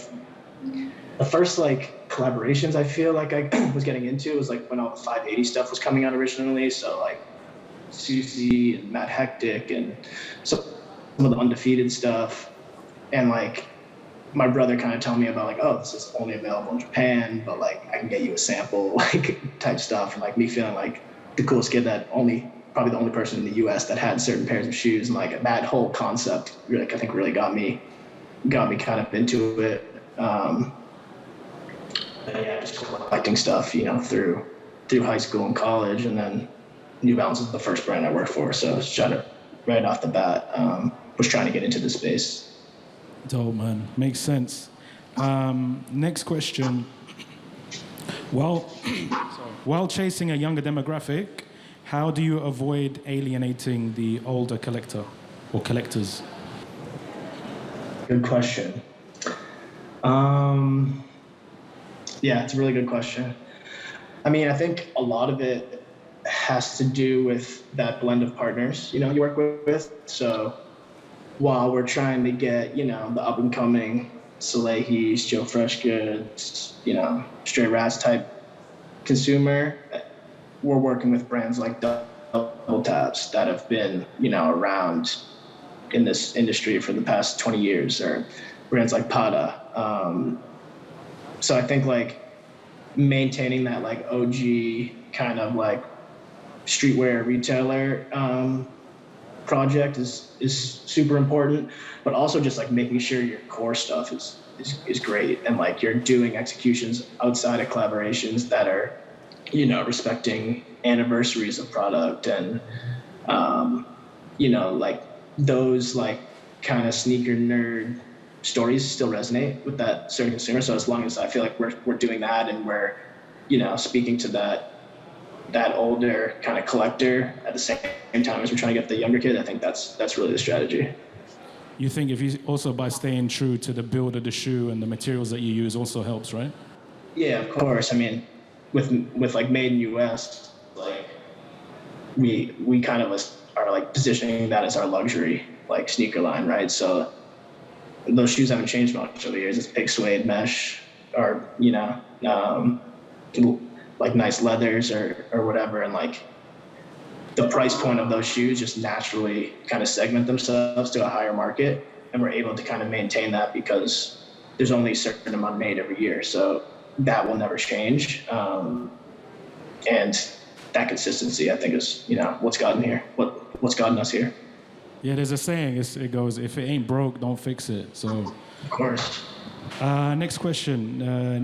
F: first like collaborations I feel like I was getting into was like when all the 580 stuff was coming out originally. So like Susie and Matt Hectic and some of the Undefeated stuff. And like my brother kind of telling me about like, oh, this is only available in Japan, but like I can get you a sample like type stuff, and like me feeling like the coolest kid probably the only person in the US that had certain pairs of shoes. And like that whole concept really, I think really got me kind of into it. Yeah, just collecting stuff, through high school and college, and then New Balance was the first brand I worked for. So I was trying to, right off the bat, was trying to get into the space.
A: Dope, man. Makes sense. Next question. While chasing a younger demographic, how do you avoid alienating the older collector or collectors?
F: Good question. Yeah, it's a really good question. I mean, I think a lot of it has to do with that blend of partners, you work with. So while we're trying to get, the up and coming Salehis, Joe Freshgoods, Stray Rats type consumer, we're working with brands like Double Taps that have been, around in this industry for the past 20 years, or brands like Pada. So I think like maintaining that like OG kind of like streetwear retailer project is super important, but also just like making sure your core stuff is great, and like you're doing executions outside of collaborations that are, you know, respecting anniversaries of product, and you know, like those like kind of sneaker nerd stories still resonate with that certain consumer. So as long as I feel like we're doing that, and we're, you know, speaking to that older kind of collector at the same time as we're trying to get the younger kid, I think that's really the strategy.
A: You think if you also, by staying true to the build of the shoe and the materials that you use, also helps, right?
F: Yeah, of course. I mean, with like made in US, like we kind of are like positioning that as our luxury like sneaker line, right? So those shoes haven't changed much over the years. It's big suede mesh, or, you know, like nice leathers or whatever, and like the price point of those shoes just naturally kind of segment themselves to a higher market, and we're able to kind of maintain that because there's only a certain amount made every year, so that will never change. And that consistency, I think, is, you know, what's gotten us here.
A: Yeah, there's a saying, it goes, if it ain't broke, don't fix it. So,
F: of course.
A: Next question.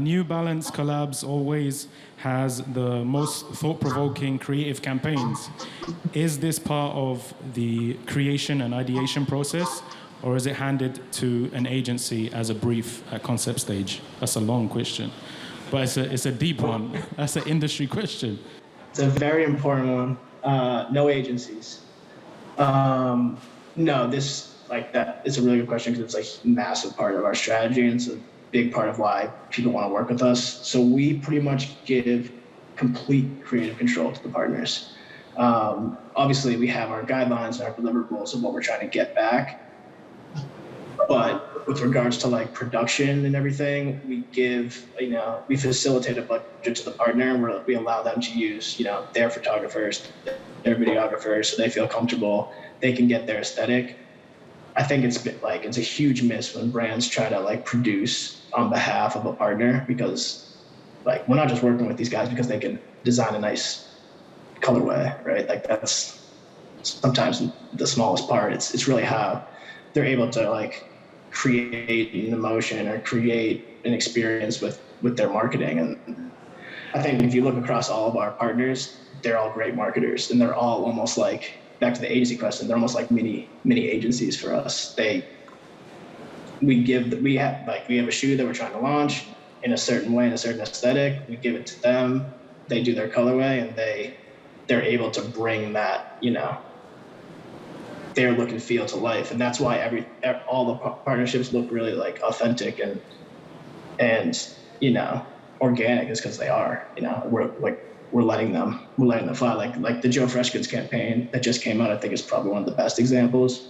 A: New Balance Collabs always has the most thought-provoking creative campaigns. Is this part of the creation and ideation process, or is it handed to an agency as a brief at concept stage? That's a long question, but it's a deep one. That's an industry question.
F: It's a very important one. No agencies. No, this, like, that is a really good question, because it's a massive part of our strategy, and it's a big part of why people want to work with us. So we pretty much give complete creative control to the partners. Obviously, we have our guidelines and our deliverables of what we're trying to get back. But with regards to like production and everything, we give, you know, we facilitate a budget to the partner, and we allow them to use, you know, their photographers, their videographers, so they feel comfortable, they can get their aesthetic. I think it's a huge miss when brands try to like produce on behalf of a partner, because like we're not just working with these guys because they can design a nice colorway, right? Like that's sometimes the smallest part. It's really how they're able to like create an emotion or create an experience with their marketing. And I think if you look across all of our partners, they're all great marketers, and they're all almost like, back to the agency question, they're almost like mini agencies for us. We have a shoe that we're trying to launch in a certain way, in a certain aesthetic. We give it to them, they do their colorway, and they're able to bring that, you know, their look and feel to life. And that's why all the partnerships look really like authentic and you know, organic, is because they are, you know, we're letting them fly. Like the Joe Freshgoods campaign that just came out, I think is probably one of the best examples.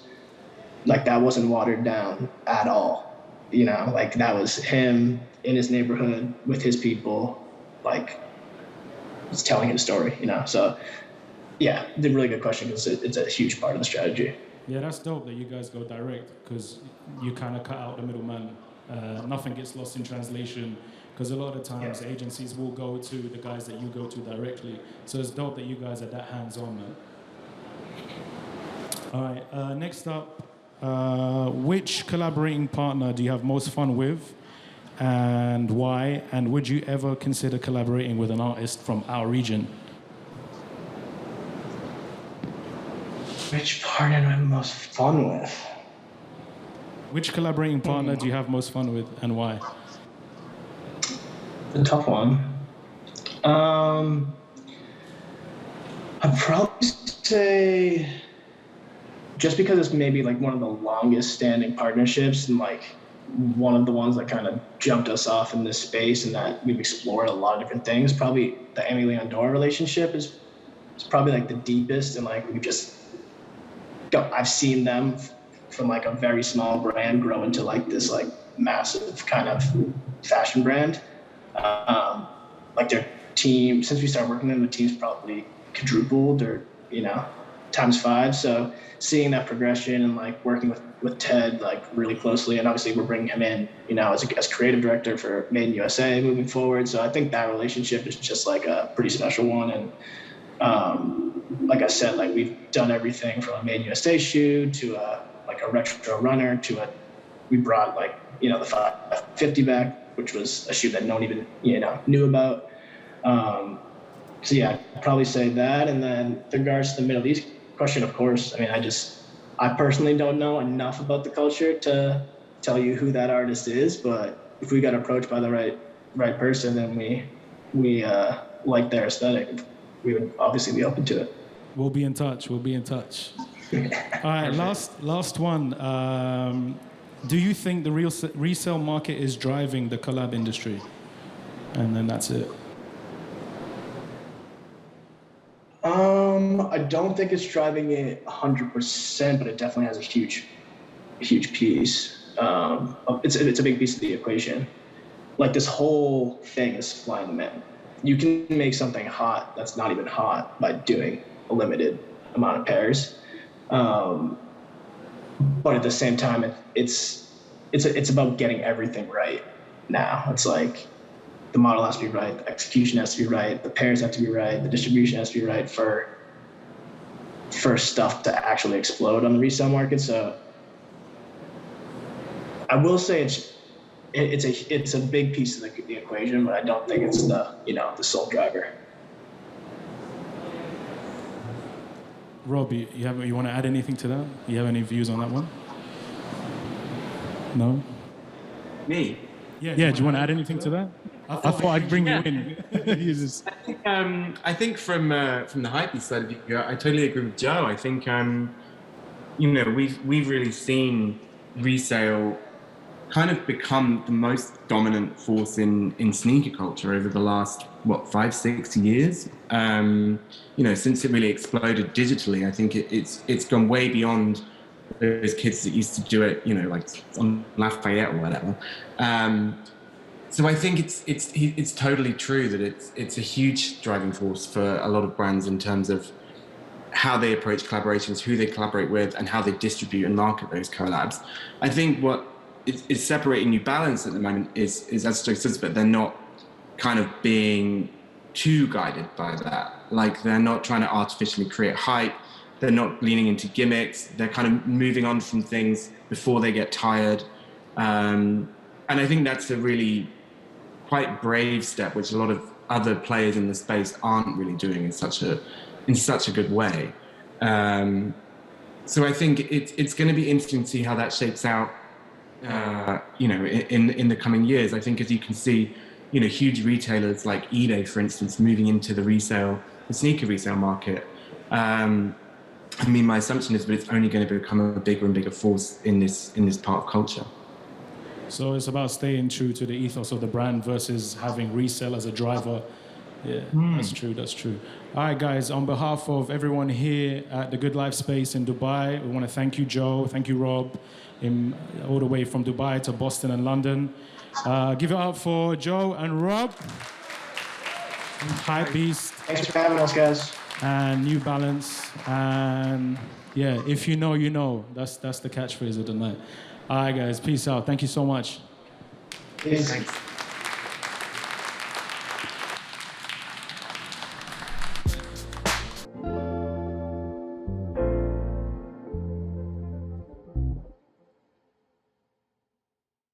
F: Like that wasn't watered down at all, you know, like that was him in his neighborhood with his people, like he's telling his story, you know. So yeah, it's a really good question, because it's a huge part of the strategy.
A: Yeah, that's dope that you guys go direct, because you kind of cut out the middleman. Nothing gets lost in translation, because a lot of times agencies will go to the guys that you go to directly. So it's dope that you guys are that hands-on, man. All right, next up, which collaborating partner do you have most fun with, and why? And would you ever consider collaborating with an artist from our region?
F: Which partner do I have most fun with?
A: Which collaborating partner do you have most fun with, and why?
F: A tough one. I'd probably say, just because it's maybe like one of the longest standing partnerships, and like one of the ones that kind of jumped us off in this space, and that we've explored a lot of different things, probably the Amy Leondora relationship is probably like the deepest, and like I've seen them from like a very small brand grow into like this like massive kind of fashion brand. Like their team, since we started working with them, the team's probably quadrupled, or, you know, 5x. So seeing that progression and like working with Ted like really closely, and obviously we're bringing him in, you know, as creative director for Made in USA moving forward. So I think that relationship is just like a pretty special one. And like I said, like we've done everything from a Made in USA shoe to a retro runner to we brought like, you know, the 550 back, which was a shoe that no one even, you know, knew about. So yeah, I'd probably say that. And then with regards to the Middle East question, of course, I mean, I personally don't know enough about the culture to tell you who that artist is, but if we got approached by the right person, then we like their aesthetic, we would obviously be open to it.
A: We'll be in touch. All right, last one. Do you think the resale market is driving the collab industry? And then that's it.
F: I don't think it's driving it 100%, but it definitely has a huge piece. It's a big piece of the equation. Like this whole thing is supply and demand. You can make something hot that's not even hot by doing a limited amount of pairs. But at the same time, it's about getting everything right now. It's like the model has to be right, the execution has to be right, the pairs have to be right, the distribution has to be right for stuff to actually explode on the resale market. So I will say it's a big piece of the equation, but I don't think it's the sole driver.
A: Rob, you want to add anything to that? You have any views on that one? No?
E: Me?
A: Yeah, do you want to add anything to that? I thought I'd bring you in.
E: I think from the Hypebeast side of you, I totally agree with Joe. I think we've really seen resale kind of become the most dominant force in sneaker culture over the last 5-6 years. Since it really exploded digitally, I think it's gone way beyond those kids that used to do it, like on Lafayette or whatever. So I think it's totally true that it's a huge driving force for a lot of brands in terms of how they approach collaborations, who they collaborate with, and how they distribute and market those collabs. I think what is separating New Balance at the moment is as Joe says, but they're not kind of being too guided by that. Like they're not trying to artificially create hype. They're not leaning into gimmicks. They're kind of moving on from things before they get tired. And I think that's a really quite brave step, which a lot of other players in the space aren't really doing in such a good way. So I think it's going to be interesting to see how that shapes out, in the coming years. I think as you can see, huge retailers like eBay, for instance, moving into the sneaker resale market. My assumption is that it's only going to become a bigger and bigger force in this part of culture.
A: So it's about staying true to the ethos of the brand versus having resale as a driver. Yeah, That's true. All right, guys, on behalf of everyone here at the Good Life space in Dubai, we want to thank you, Joe. Thank you, Rob, all the way from Dubai to Boston and London. Give it up for Joe and Rob. Hypebeast.
F: Thanks for having us, guys.
A: And New Balance. And yeah, if you know, you know. That's the catchphrase of the night. All right, guys, peace out. Thank you so much.
F: Peace.
E: Thanks.